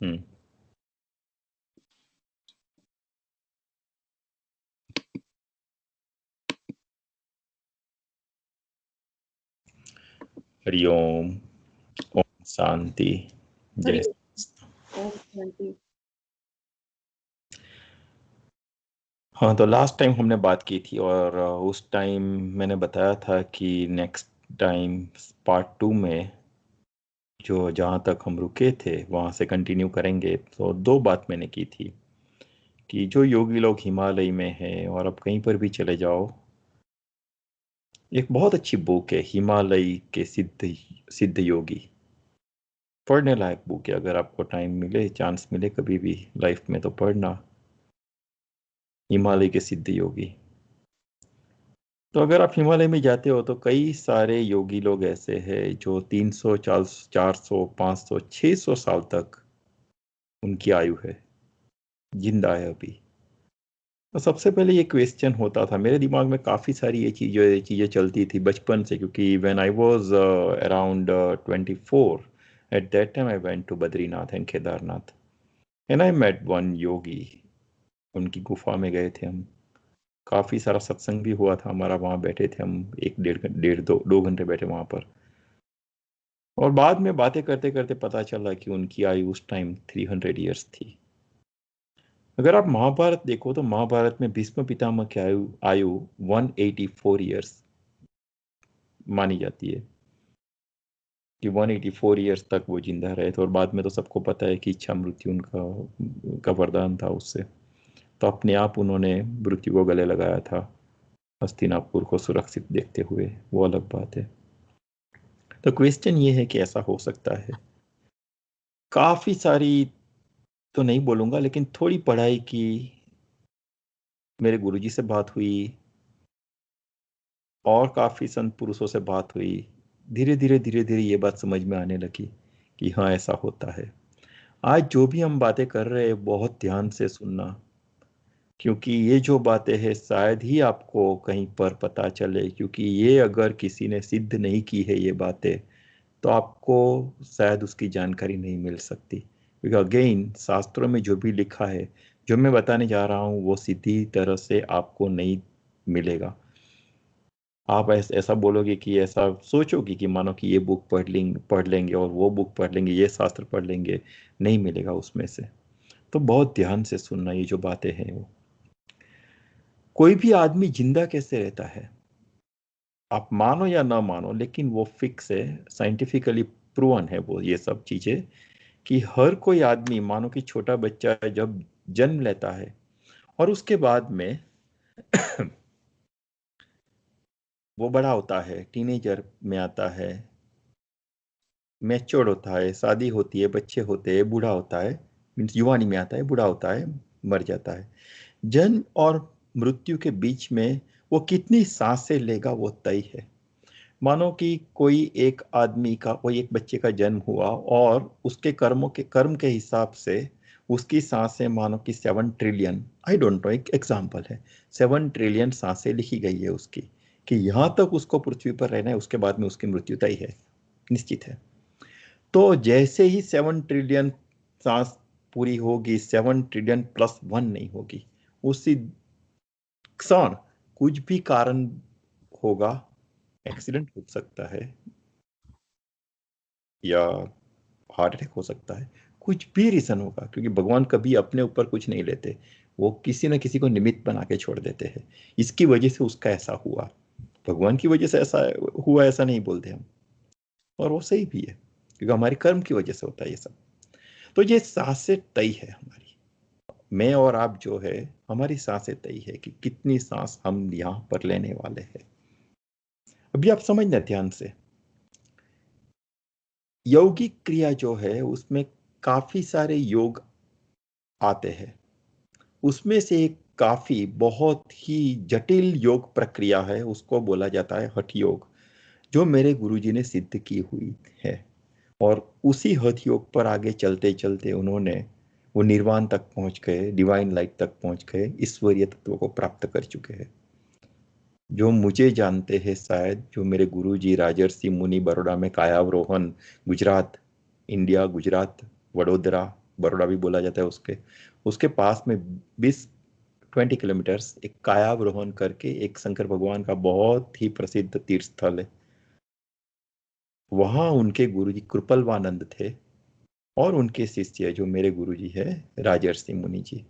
हम्म। हरिओम। ओम शांति। जय। हरि ओम शांति। हाँ, तो लास्ट टाइम हमने बात की थी और उस टाइम मैंने बताया था कि नेक्स्ट टाइम पार्ट 2 में जो जहाँ तक हम रुके थे वहाँ से कंटिन्यू करेंगे। तो दो बात मैंने की थी कि जो योगी लोग हिमालय में हैं और अब कहीं पर भी चले जाओ, एक बहुत अच्छी बुक है हिमालय के सिद्ध सिद्ध योगी। पढ़ने लायक बुक है, अगर आपको टाइम मिले, चांस मिले कभी भी लाइफ में तो पढ़ना, हिमालय के सिद्ध योगी। तो अगर आप हिमालय में जाते हो तो कई सारे योगी लोग ऐसे हैं जो 300, 400, 500, 600 साल तक उनकी आयु है, जिंदा है अभी। तो सबसे पहले ये क्वेश्चन होता था मेरे दिमाग में, काफ़ी सारी ये चीज़ें चलती थी बचपन से, क्योंकि when I was around 24, at that time I went to Badrinath and Kedarnath and I met one yogi. उनकी गुफा में गए थे हम, काफ़ी सारा सत्संग भी हुआ था हमारा, वहाँ बैठे थे हम, एक डेढ़ दो घंटे बैठे वहाँ पर। और बाद में बातें करते करते पता चला कि उनकी आयु उस टाइम 300 ईयर्स थी। अगर आप महाभारत देखो तो महाभारत में भीष्म पितामह की आयु आयु 184 ईयर्स मानी जाती है, कि 184 ईयर्स तक वो जिंदा रहे थे। और बाद में तो सबको पता है कि इच्छा मृत्यु उनका वरदान था उससे, तो अपने आप उन्होंने मृत्यु को गले लगाया था हस्तिनापुर को सुरक्षित देखते हुए, वो अलग बात है। तो क्वेश्चन ये है कि ऐसा हो सकता है। काफी सारी तो नहीं बोलूंगा, लेकिन थोड़ी पढ़ाई की, मेरे गुरुजी से बात हुई और काफी संत पुरुषों से बात हुई, धीरे धीरे ये बात समझ में आने लगी कि हाँ ऐसा होता है। आज जो भी हम बातें कर रहे हैं बहुत ध्यान से सुनना, क्योंकि ये जो बातें हैं शायद ही आपको कहीं पर पता चले, क्योंकि ये अगर किसी ने सिद्ध नहीं की है ये बातें, तो आपको शायद उसकी जानकारी नहीं मिल सकती। क्योंकि अगेन शास्त्रों में जो भी लिखा है, जो मैं बताने जा रहा हूँ, वो सीधी तरह से आपको नहीं मिलेगा। आप ऐसा बोलोगे कि, ऐसा सोचोगे कि मानो कि ये बुक पढ़ लेंगे और वो बुक पढ़ लेंगे, ये शास्त्र पढ़ लेंगे, नहीं मिलेगा उसमें से। तो बहुत ध्यान से सुनना ये जो बातें हैं वो। कोई भी आदमी जिंदा कैसे रहता है, आप मानो या ना मानो, लेकिन वो फिक्स है, साइंटिफिकली प्रूवन है वो ये सब चीजें, कि हर कोई आदमी, मानो कि छोटा बच्चा जब जन्म लेता है और उसके बाद में वो बड़ा होता है, टीनेजर में आता है, मैच्योर होता है, शादी होती है, बच्चे होते हैं, बूढ़ा होता है, मीन्स युवानी में आता है, बूढ़ा होता है, मर जाता है। जन्म और मृत्यु के बीच में वो कितनी सांसें लेगा वो तय है। मानो कि कोई एक बच्चे का जन्म हुआ और उसके कर्म के हिसाब से उसकी सांसें मानो कि 7 ट्रिलियन, आई डोंट नो, एक एग्जाम्पल है, 7 ट्रिलियन सांसें लिखी गई है उसकी, कि यहां तक उसको पृथ्वी पर रहना है, उसके बाद में उसकी मृत्यु तय है, निश्चित है। तो जैसे ही 7 ट्रिलियन सांस पूरी होगी, 7 ट्रिलियन+1 नहीं होगी, उसी क्षण कुछ भी कारण होगा, एक्सीडेंट हो सकता है या हार्ट अटैक हो सकता है, कुछ भी रीजन होगा, क्योंकि भगवान कभी अपने ऊपर कुछ नहीं लेते, वो किसी न किसी को निमित्त बना के छोड़ देते हैं। इसकी वजह से उसका ऐसा हुआ, भगवान की वजह से ऐसा हुआ ऐसा नहीं बोलते हम, और वो सही भी है, क्योंकि हमारे कर्म की वजह से होता है ये सब। तो ये सांसें तय है हमारी, मैं और आप जो है, हमारी सांसें तय है कि कितनी सांस हम यहाँ पर लेने वाले हैं। अभी आप समझना ध्यान से, यौगिक क्रिया जो है उसमें काफी सारे योग आते हैं, उसमें से एक काफी बहुत ही जटिल योग प्रक्रिया है, उसको बोला जाता है हठ योग, जो मेरे गुरुजी ने सिद्ध की हुई है। और उसी हठ योग पर आगे चलते चलते उन्होंने वो निर्वाण तक पहुंच गए, डिवाइन लाइट तक पहुंच गए, ईश्वरीय तत्व को प्राप्त कर चुके हैं। जो मुझे जानते हैं शायद, जो मेरे गुरुजी राजर्षि मुनि, बड़ौदा में कायावरोहन, गुजरात, इंडिया, गुजरात, वडोदरा, बड़ौदा भी बोला जाता है उसके उसके पास में 20 किलोमीटर्स एक कायावरोहण करके एक शंकर भगवान का बहुत ही प्रसिद्ध तीर्थ स्थल है। वहां उनके गुरुजी कृपलवानंद थे और उनके शिष्य जो मेरे गुरुजी है राजर्षि मुनि जी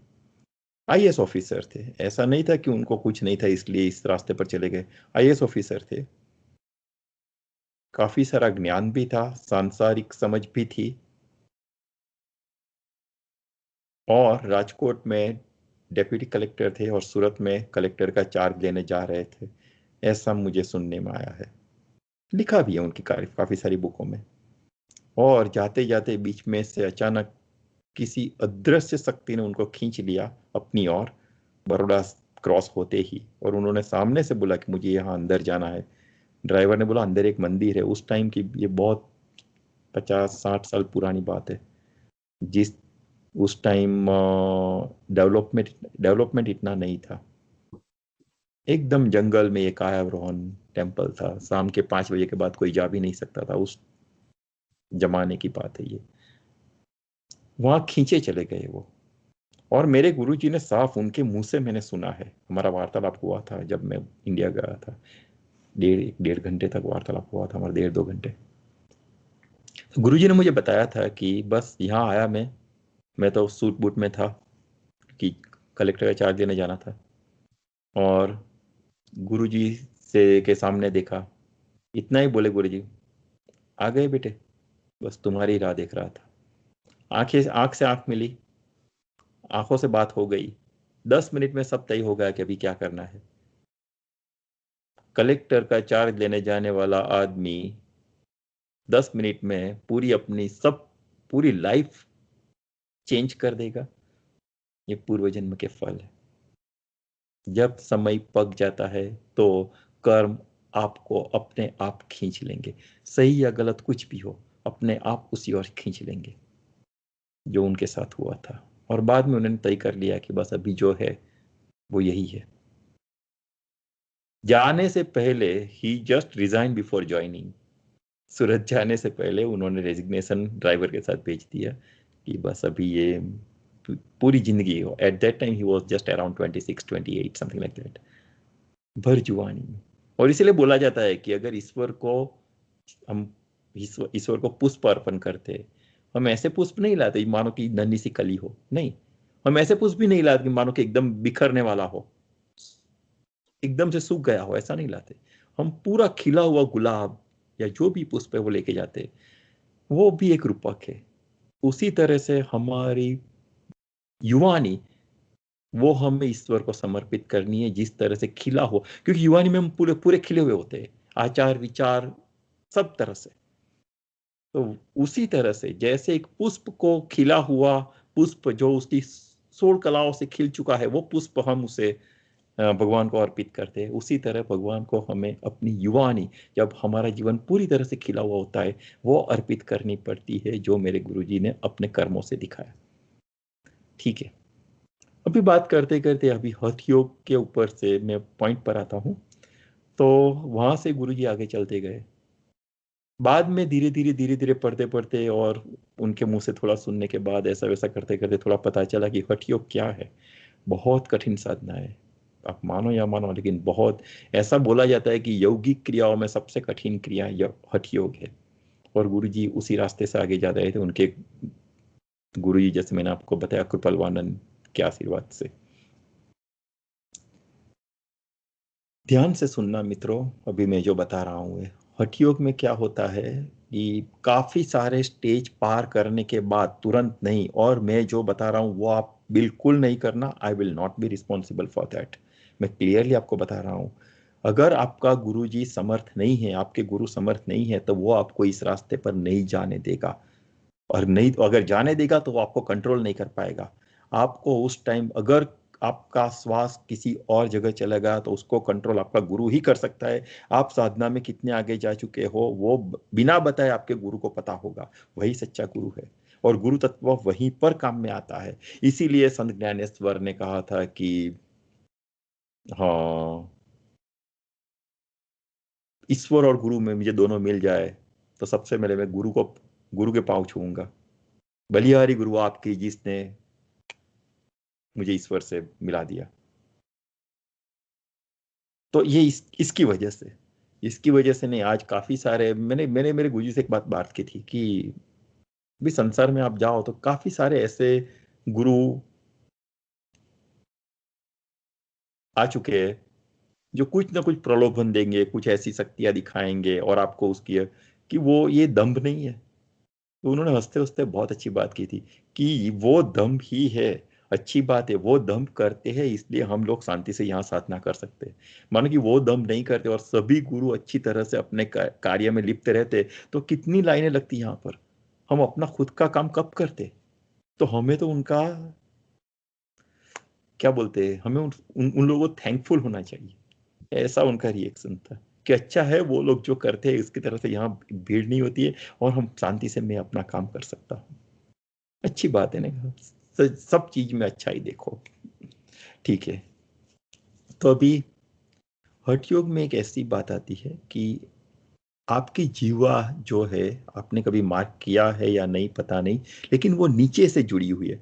आईएएस ऑफिसर थे। ऐसा नहीं था कि उनको कुछ नहीं था इसलिए इस रास्ते पर चले गए। आईएएस ऑफिसर थे, काफी सारा ज्ञान भी था, सांसारिक समझ भी थी, और राजकोट में डेप्यूटी कलेक्टर थे और सूरत में कलेक्टर का चार्ज लेने जा रहे थे, ऐसा मुझे सुनने में आया है। लिखा भी है उनकी काफी सारी बुकों में। और जाते जाते बीच में से अचानक किसी अदृश्य शक्ति ने उनको खींच लिया अपनी ओर, बड़ौदा क्रॉस होते ही, और उन्होंने सामने से बोला कि मुझे यहाँ अंदर जाना है। ड्राइवर ने बोला अंदर एक मंदिर है। उस टाइम की ये बहुत 50-60 साल पुरानी बात है। जिस उस टाइम डेवलपमेंट डेवलपमेंट इतना नहीं था, एकदम जंगल में एक कायावरोहन टेम्पल था। शाम के 5 बजे के बाद कोई जा भी नहीं सकता था, उस जमाने की बात है ये। वहां खींचे चले गए वो। और मेरे गुरुजी ने साफ उनके मुंह से मैंने सुना है, हमारा वार्तालाप हुआ था जब मैं इंडिया गया था। 1.5 घंटे तक वार्तालाप हुआ था हमारा, 1.5-2 घंटे। तो गुरुजी ने मुझे बताया था कि बस यहाँ आया मैं तो सूट बूट में था कि कलेक्टर का चार्ज देने जाना था, और गुरुजी से के सामने देखा, इतना ही बोले गुरुजी, आ गए बेटे, बस तुम्हारी राह देख रहा था। आंखें आंख से आंख मिली, आंखों से बात हो गई, 10 मिनट में सब तय हो गया कि अभी क्या करना है। कलेक्टर का चार्ज लेने जाने वाला आदमी 10 मिनट में पूरी लाइफ चेंज कर देगा। ये पूर्व जन्म के फल है। जब समय पक जाता है तो कर्म आपको अपने आप खींच लेंगे, सही या गलत कुछ भी हो, अपने आप उसी ओर खींच लेंगे, जो उनके साथ हुआ था। और बाद में उन्होंने तय कर लिया कि बस अभी जो है वो यही है। जाने से पहले ही जस्ट रिजाइन बिफोर ज्वाइनिंग, सूरत जाने से पहले उन्होंने रेजिग्नेशन ड्राइवर के साथ भेज दिया कि बस अभी ये पूरी जिंदगी हो। Eight that time he was just around 26-28 something like that, भर जुआनी में। और इसीलिए बोला जाता है कि अगर हम ईश्वर को पुष्प अर्पण करते हैं, हम ऐसे पुष्प नहीं लाते मानो कि नन्ही सी कली हो, नहीं। हम ऐसे पुष्प भी नहीं लाते मानो कि एकदम बिखरने वाला हो, एकदम से सूख गया हो, ऐसा नहीं लाते। हम पूरा खिला हुआ गुलाब या जो भी पुष्प है वो लेके जाते। वो भी एक रूपक है। उसी तरह से हमारी युवानी, वो हमें ईश्वर को समर्पित करनी है जिस तरह से खिला हो, क्योंकि युवानी में हम पूरे पूरे खिले हुए होते हैं, आचार विचार सब तरह से। तो उसी तरह से जैसे एक पुष्प को खिला हुआ पुष्प जो उसकी 16 कलाओं से खिल चुका है, वो पुष्प हम उसे भगवान को अर्पित करते हैं, उसी तरह भगवान को हमें अपनी युवानी, जब हमारा जीवन पूरी तरह से खिला हुआ होता है, वो अर्पित करनी पड़ती है, जो मेरे गुरुजी ने अपने कर्मों से दिखाया। ठीक है, अभी बात करते करते अभी हठ योग के ऊपर से मैं पॉइंट पर आता हूँ। तो वहां से गुरुजी आगे चलते गए। बाद में धीरे धीरे पढ़ते पढ़ते और उनके मुंह से थोड़ा सुनने के बाद ऐसा वैसा करते करते थोड़ा पता चला कि हठ योग क्या है। बहुत कठिन साधना है, आप मानो या मानो, लेकिन बहुत। ऐसा बोला जाता है कि यौगिक क्रियाओं में सबसे कठिन क्रिया हठ योग है। और गुरुजी उसी रास्ते से आगे जा रहे थे, उनके गुरुजी जैसे मैंने आपको बताया कृपलवानंद के आशीर्वाद से। ध्यान से सुनना मित्रों, अभी मैं जो बता रहा हूँ, हठ योग में क्या होता है कि काफी सारे स्टेज पार करने के बाद तुरंत नहीं, और मैं जो बता रहा हूँ वो आप बिल्कुल नहीं करना। I will not be responsible for that. मैं क्लियरली आपको बता रहा हूँ, अगर आपका गुरुजी समर्थ नहीं है, आपके गुरु समर्थ नहीं है, तो वो आपको इस रास्ते पर नहीं जाने देगा। और नहीं, अगर जाने देगा तो वो आपको कंट्रोल नहीं कर पाएगा। आपको उस टाइम, अगर आपका श्वास किसी और जगह चलेगा तो उसको कंट्रोल आपका गुरु ही कर सकता है। आप साधना में कितने आगे जा चुके हो वो बिना बताए आपके गुरु को पता होगा। वही सच्चा गुरु है, और गुरु तत्व वहीं पर काम में आता है। इसीलिए संत ज्ञानेश्वर ने कहा था कि हाँ, ईश्वर और गुरु में मुझे दोनों मिल जाए तो सबसे पहले मैं गुरु के पांव छूऊंगा। बलिहारी गुरु आपकी जिसने मुझे ईश्वर से मिला दिया। तो ये इसकी वजह से नहीं, आज काफी सारे मैंने मैंने मेरे गुरु जी से एक बात की थी कि भी संसार में आप जाओ तो काफी सारे ऐसे गुरु आ चुके हैं जो कुछ ना कुछ प्रलोभन देंगे, कुछ ऐसी शक्तियां दिखाएंगे और आपको उसकी कि वो ये दम्भ नहीं है। तो उन्होंने हंसते हंसते बहुत अच्छी बात की थी कि वो दम्भ ही है। अच्छी बात है, वो दम्भ करते हैं इसलिए हम लोग शांति से यहाँ साधना कर सकते हैं। मानो कि वो दम्भ नहीं करते और सभी गुरु अच्छी तरह से अपने कार्य में लिप्त रहते तो कितनी लाइनें लगती यहाँ पर। हम अपना खुद का काम कब करते? तो हमें तो उनका क्या बोलते हैं, हमें उन लोगों को थैंकफुल होना चाहिए। ऐसा उनका रिएक्शन था कि अच्छा है वो लोग जो करते हैं, इसकी तरह से यहाँ भीड़ नहीं होती है और हम शांति से मैं अपना काम कर सकता हूँ। अच्छी बात है ना, सब चीज में अच्छा ही देखो। ठीक है, तो अभी हठ योग में एक ऐसी बात आती है कि आपकी जीवा जो है, आपने कभी मार्क किया है या नहीं पता नहीं, लेकिन वो नीचे से जुड़ी हुई है।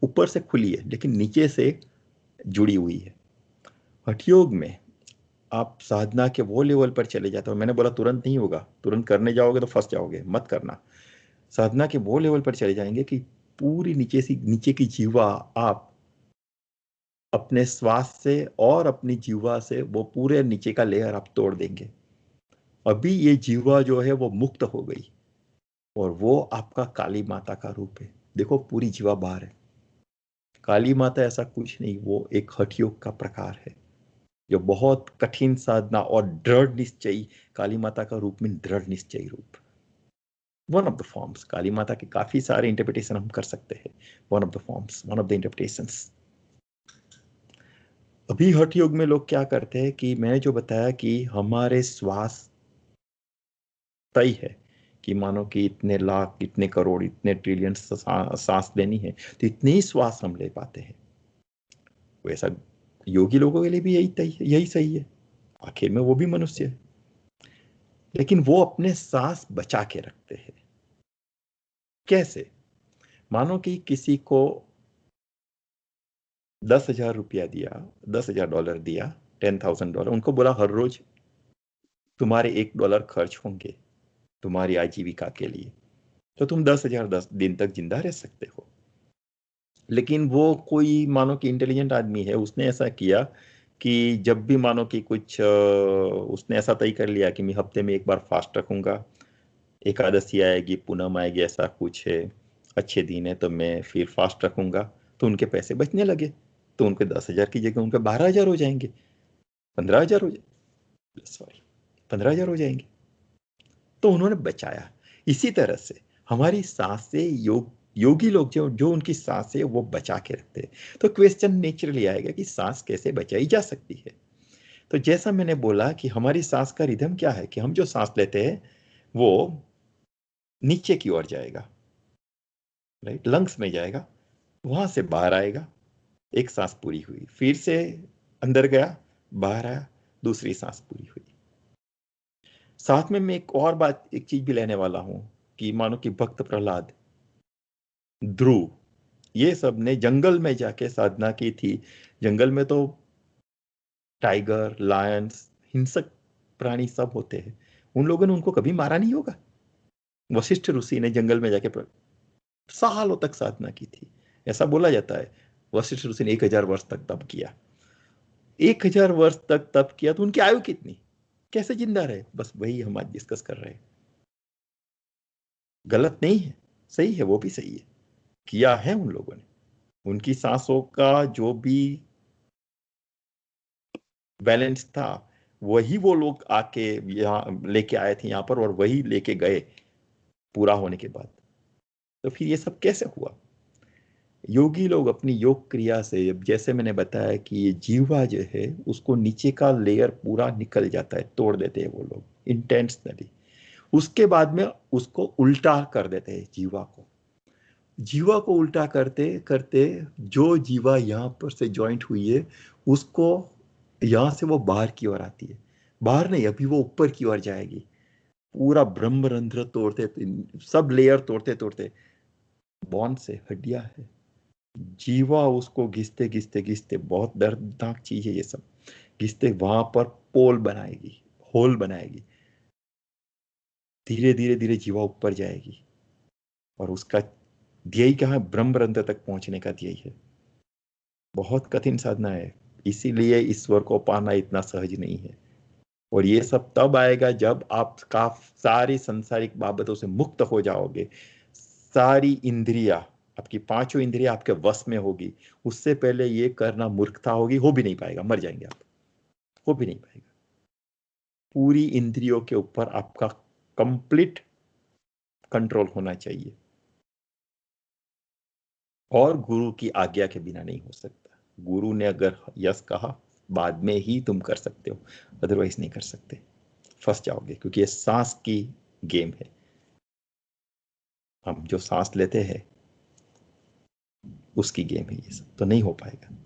ऊपर से खुली है लेकिन नीचे से जुड़ी हुई है। हठ योग में आप साधना के वो लेवल पर चले जाते हो, मैंने बोला तुरंत नहीं होगा, तुरंत करने जाओगे तो फंस जाओगे, मत करना। साधना के वो लेवल पर चले जाएंगे कि पूरी नीचे की जीवा आप अपने श्वास से और अपनी जीवा से वो पूरे नीचे का लेयर आप तोड़ देंगे। अभी ये जीवा जो है वो मुक्त हो गई और वो आपका काली माता का रूप है। देखो पूरी जीवा बाहर है। काली माता ऐसा कुछ नहीं, वो एक हठ योग का प्रकार है जो बहुत कठिन साधना और दृढ़ निश्चयी, काली माता का रूप में दृढ़ निश्चयी रूप, वन ऑफ द फॉर्म्स। काली माता के काफी सारे इंटरप्रिटेशन हम कर सकते हैं, one of the forms, one of the interpretations. अभी हठ योग में लोग क्या करते हैं कि मैंने जो बताया कि हमारे श्वास तय है कि मानो कि इतने लाख, इतने करोड़, इतने ट्रिलियन सांस लेनी है तो इतने ही श्वास हम ले पाते हैं। वैसा योगी लोगों के लिए भी यही तय है, यही सही है। आखिर में वो भी मनुष्य है, लेकिन वो अपने सांस बचा के रखते हैं। कैसे? मानो कि किसी को 10,000 रुपया दिया, $10,000 दिया, $10,000, उनको बोला हर रोज तुम्हारे $1 खर्च होंगे तुम्हारी आजीविका के लिए, तो तुम 10,010 दिन तक जिंदा रह सकते हो। लेकिन वो कोई मानो कि इंटेलिजेंट आदमी है, उसने ऐसा किया कि जब भी मानो कि कुछ उसने ऐसा तय कर लिया कि मैं हफ्ते में एक बार फास्ट रखूंगा, एकादशी आएगी, पूनम आएगी, ऐसा कुछ है, अच्छे दिन है तो मैं फिर फास्ट रखूंगा, तो उनके पैसे बचने लगे। तो उनके 10,000 की जगह उनके 12,000 हो जाएंगे, 15,000 हो जाए, सॉरी 15,000 हो जाएंगे। तो उन्होंने बचाया। इसी तरह से हमारी सांसें, योगी लोग जो जो उनकी सांसें वो बचा के रखते हैं। तो क्वेश्चन नेचुरली आएगा कि सांस कैसे बचाई जा सकती है। तो जैसा मैंने बोला कि हमारी सांस का रिदम क्या है कि हम जो सांस लेते हैं वो नीचे की ओर जाएगा, राइट, लंग्स में जाएगा, वहां से बाहर आएगा, एक सांस पूरी हुई, फिर से अंदर गया, बाहर आया, दूसरी सांस पूरी हुई। साथ में मैं एक और बात, एक चीज भी लेने वाला हूं कि मानो कि भक्त प्रहलाद, ध्रुव, ये सब ने जंगल में जाके साधना की थी। जंगल में तो टाइगर, लायंस, हिंसक प्राणी सब होते हैं, उन लोगों ने उनको कभी मारा नहीं होगा। वशिष्ठ ऋषि ने जंगल में जाके सालों तक साधना की थी। ऐसा बोला जाता है वशिष्ठ ऋषि ने 1,000 वर्ष तक तप किया। 1,000 वर्ष तक तप किया तो उनकी आयु कितनी, कैसे जिंदा रहे? बस वही हम आज डिस्कस कर रहे हैं। गलत नहीं है, सही है, वो भी सही है, किया है उन लोगों ने। उनकी सांसों का जो भी बैलेंस था वही वो लोग आके यहाँ लेके आए थे यहाँ पर, और वही लेके गए पूरा होने के बाद। तो फिर ये सब कैसे हुआ? योगी लोग अपनी योग क्रिया से, जैसे मैंने बताया कि ये जीवा जो है उसको नीचे का लेयर पूरा निकल जाता है, तोड़ देते हैं वो लोग इंटेंशनली। उसके बाद में उसको उल्टा कर देते हैं जीवा को। जीवा को उल्टा करते करते जो जीवा यहाँ पर से ज्वाइंट हुई है उसको, यहाँ से वो बाहर की ओर आती है, बाहर नहीं, अभी वो ऊपर की ओर जाएगी। पूरा ब्रह्मरंध्र तोड़ते, सब लेयर तोड़ते तोड़ते बॉन्ड से हड्डियां है, जीवा उसको घिसते घिसते घिसते, बहुत दर्दनाक चीज है ये सब, घिसते वहां पर पोल बनाएगी, होल बनाएगी, धीरे धीरे धीरे जीवा ऊपर जाएगी, और उसका ध्येय क्या है? ब्रह्मरंध्र तक पहुंचने का ध्येय है। बहुत कठिन साधना है, इसीलिए ईश्वर को पाना इतना सहज नहीं है। और ये सब तब आएगा जब आप सारी सांसारिक बाबतों से मुक्त हो जाओगे, सारी इंद्रिया, आपकी पांचों इंद्रिया आपके वश में होगी। उससे पहले ये करना मूर्खता होगी, हो भी नहीं पाएगा, मर जाएंगे आप, हो भी नहीं पाएगा। पूरी इंद्रियों के ऊपर आपका कंप्लीट कंट्रोल होना चाहिए, और गुरु की आज्ञा के बिना नहीं हो सकता। गुरु ने अगर यस कहा, बाद में ही तुम कर सकते हो, अदरवाइज नहीं कर सकते, फंस जाओगे, क्योंकि ये सांस की गेम है। हम जो सांस लेते हैं उसकी गेम है ये सब, तो नहीं हो पाएगा।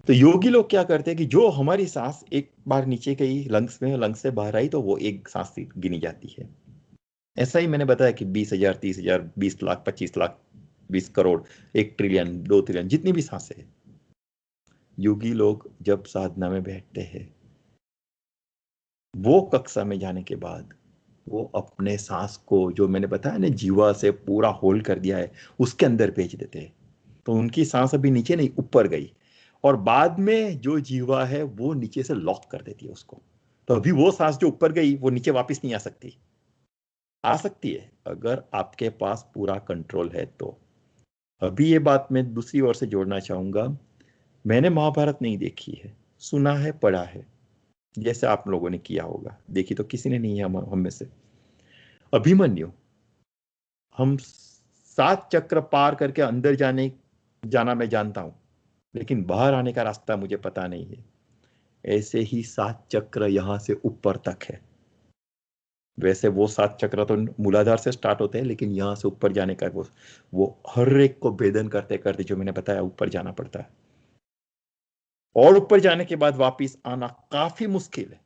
तो योगी लोग क्या करते हैं कि जो हमारी सांस एक बार नीचे गई लंग्स में, लंग्स से बाहर आई, तो वो एक सांस गिनी जाती है। ऐसा ही मैंने बताया कि 20,000, 30,000, 20 लाख, 25 लाख, 20 करोड़, 1 ट्रिलियन, 2 ट्रिलियन, जितनी भी सांसें हैं, योगी लोग जब साधना में बैठते हैं, वो कक्षा में जाने के बाद वो अपने सांस को, जो मैंने बताया ना जीवा से पूरा होल्ड कर दिया है, उसके अंदर भेज देते हैं। तो उनकी सांस अभी नीचे नहीं, ऊपर गई, और बाद में जो जीवा है वो नीचे से लॉक कर देती है उसको। तो अभी वो सांस जो ऊपर गई वो नीचे वापस नहीं आ सकती, आ सकती है अगर आपके पास पूरा कंट्रोल है तो। अभी ये बात मैं दूसरी ओर से जोड़ना चाहूंगा। मैंने महाभारत नहीं देखी है, सुना है, पढ़ा है, जैसे आप लोगों ने किया होगा, देखी तो किसी ने नहीं है हम में से। अभिमन्यु, हम 7 चक्र पार करके अंदर जाना मैं जानता हूं, लेकिन बाहर आने का रास्ता मुझे पता नहीं है। ऐसे ही 7 चक्र यहां से ऊपर तक है। वैसे वो 7 चक्र तो मूलाधार से स्टार्ट होते हैं, लेकिन यहां से ऊपर जाने का वो हर एक को भेदन करते करते, जो मैंने बताया, ऊपर जाना पड़ता है। और ऊपर जाने के बाद वापिस आना काफी मुश्किल है।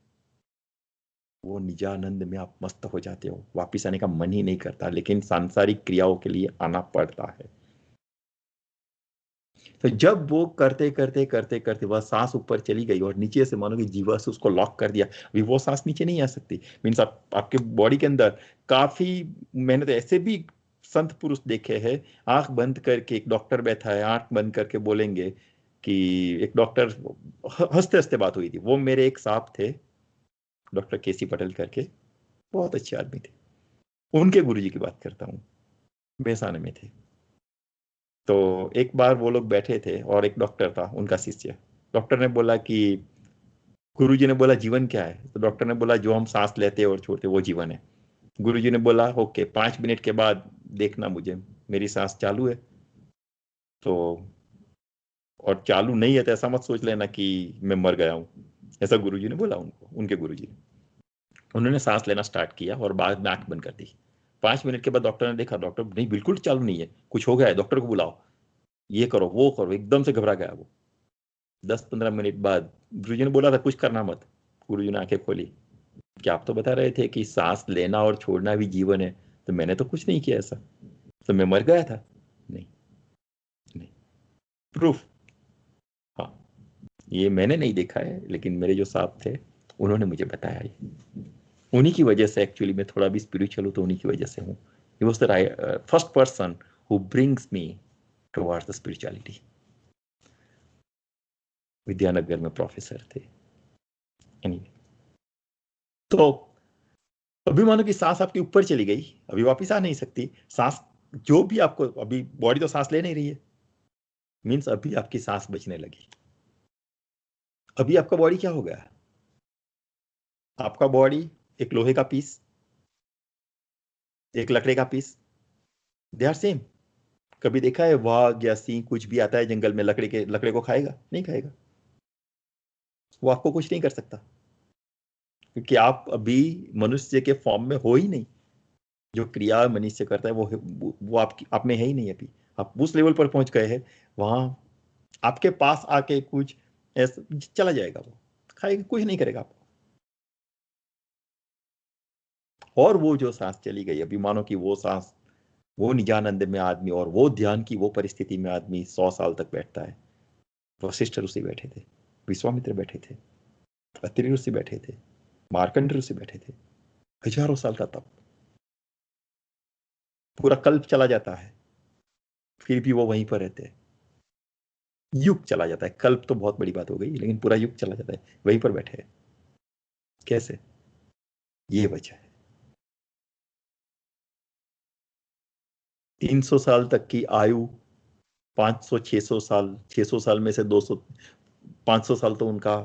वो निजानंद में आप मस्त हो जाते हो, वापिस आने का मन ही नहीं करता, लेकिन सांसारिक क्रियाओं के लिए आना पड़ता है। तो जब वो करते करते करते करते वह सांस ऊपर चली गई, और नीचे से मानो कि जीवा से उसको लॉक कर दिया, अभी वो सांस नीचे नहीं आ सकती। मीन्स आपके बॉडी के अंदर काफी, मैंने तो ऐसे भी संत पुरुष देखे हैं, आंख बंद करके, एक डॉक्टर बैठा है, आंख बंद करके बोलेंगे कि, एक डॉक्टर, हंसते हंसते बात हुई थी, वो मेरे एक साहब थे, डॉक्टर केसी पटेल करके, बहुत अच्छे आदमी थे, उनके गुरुजी की बात करता हूँ, बेसाने में थे। तो एक बार वो लोग बैठे थे और एक डॉक्टर था उनका शिष्य। डॉक्टर ने बोला कि, गुरुजी ने बोला जीवन क्या है? तो डॉक्टर ने बोला जो हम सांस लेते हैं और छोड़ते वो जीवन है। गुरुजी ने बोला ओके, 5 मिनट के बाद देखना मुझे, मेरी सांस चालू है तो, और चालू नहीं है तो ऐसा मत सोच लेना कि मैं मर गया हूं। ऐसा गुरुजी ने बोला उनको, उनके गुरुजी ने। उन्होंने सांस लेना स्टार्ट किया और बाद में आंख बंद कर दी। 5 मिनट के बाद डॉक्टर ने देखा, डॉक्टर नहीं, बिल्कुल चालू नहीं है, कुछ हो गया है, डॉक्टर को बुलाओ, ये करो वो करो, एकदम से घबरा गया वो। 10-15 मिनट बाद गुरुजी ने बोला था कुछ करना मत। गुरुजी ने आंखें खोली, क्या आप तो बता रहे थे कि सांस लेना और छोड़ना भी जीवन है, तो मैंने तो कुछ नहीं किया ऐसा, तो मैं मर गया था? नहीं, नहीं, प्रूफ, हाँ, ये मैंने नहीं देखा है, लेकिन मेरे जो साहब थे उन्होंने मुझे बताया। ये उन्हीं की वजह से एक्चुअली मैं थोड़ा भी स्पिरिचुअल हूँ, तो उन्हीं की वजह से हूँ। He was the first person who brings me towards the spirituality. Vidyanagar में प्रोफेसर थे। anyway, तो अभी मानो कि सांस आपकी ऊपर चली गई, अभी वापस आ नहीं सकती सांस, जो भी आपको, अभी बॉडी तो सांस ले नहीं रही है, मीन्स अभी आपकी सांस बचने लगी। अभी आपका बॉडी क्या हो गया? आपका बॉडी एक लोहे का पीस, एक लकड़े का पीस, दे आर सेम। कभी देखा है वाघ या सिंह कुछ भी आता है जंगल में, लकड़े को खाएगा? नहीं खाएगा, वो आपको कुछ नहीं कर सकता, क्योंकि आप अभी मनुष्य के फॉर्म में हो ही नहीं। जो क्रिया मनुष्य करता है वो आपकी आप में है ही नहीं अभी। आप उस लेवल पर पहुंच गए हैं, वहां आपके पास आके कुछ ऐसा चला जाएगा, वो खाएगा, कुछ नहीं करेगा आपको। और वो जो सांस चली गई, अभी मानो कि वो सांस वो निजानंद में आदमी और वो ध्यान की वो परिस्थिति में आदमी 100 साल तक बैठता है। वशिष्ठ ऋषि बैठे थे, विश्वामित्र बैठे थे, अत्रि ऋषि बैठे थे, मार्कंड ऋषि बैठे थे, हजारों साल का तप, पूरा कल्प चला जाता है, फिर भी वो वहीं पर रहते हैं। युग चला जाता है, कल्प तो बहुत बड़ी बात हो गई, लेकिन पूरा युग चला जाता है, वहीं पर बैठे हैं। कैसे? ये वजह है। 300 साल तक की आयु, 500 600 साल, 600 साल में से 200 500 साल तो उनका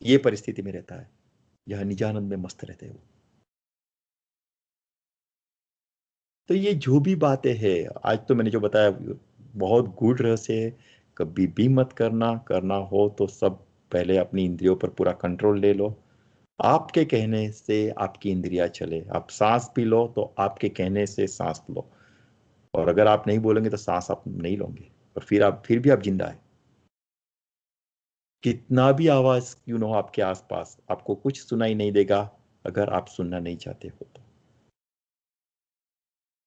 ये परिस्थिति में रहता है, जहां निजानंद में मस्त रहते हैं वो। तो ये जो भी बातें हैं आज तो मैंने जो बताया बहुत गूढ़ रहस्य है। कभी भी मत करना, करना हो तो सब पहले अपनी इंद्रियों पर पूरा कंट्रोल ले लो। आपके कहने से आपकी इंद्रियां चले। आप सांस पी लो तो आपके कहने से सांस लो, और अगर आप नहीं बोलेंगे तो सांस आप नहीं लोगे, और फिर भी आप जिंदा है। कितना भी आवाज क्यों ना हो आपके आसपास, आपको कुछ सुनाई नहीं देगा अगर आप सुनना नहीं चाहते हो तो।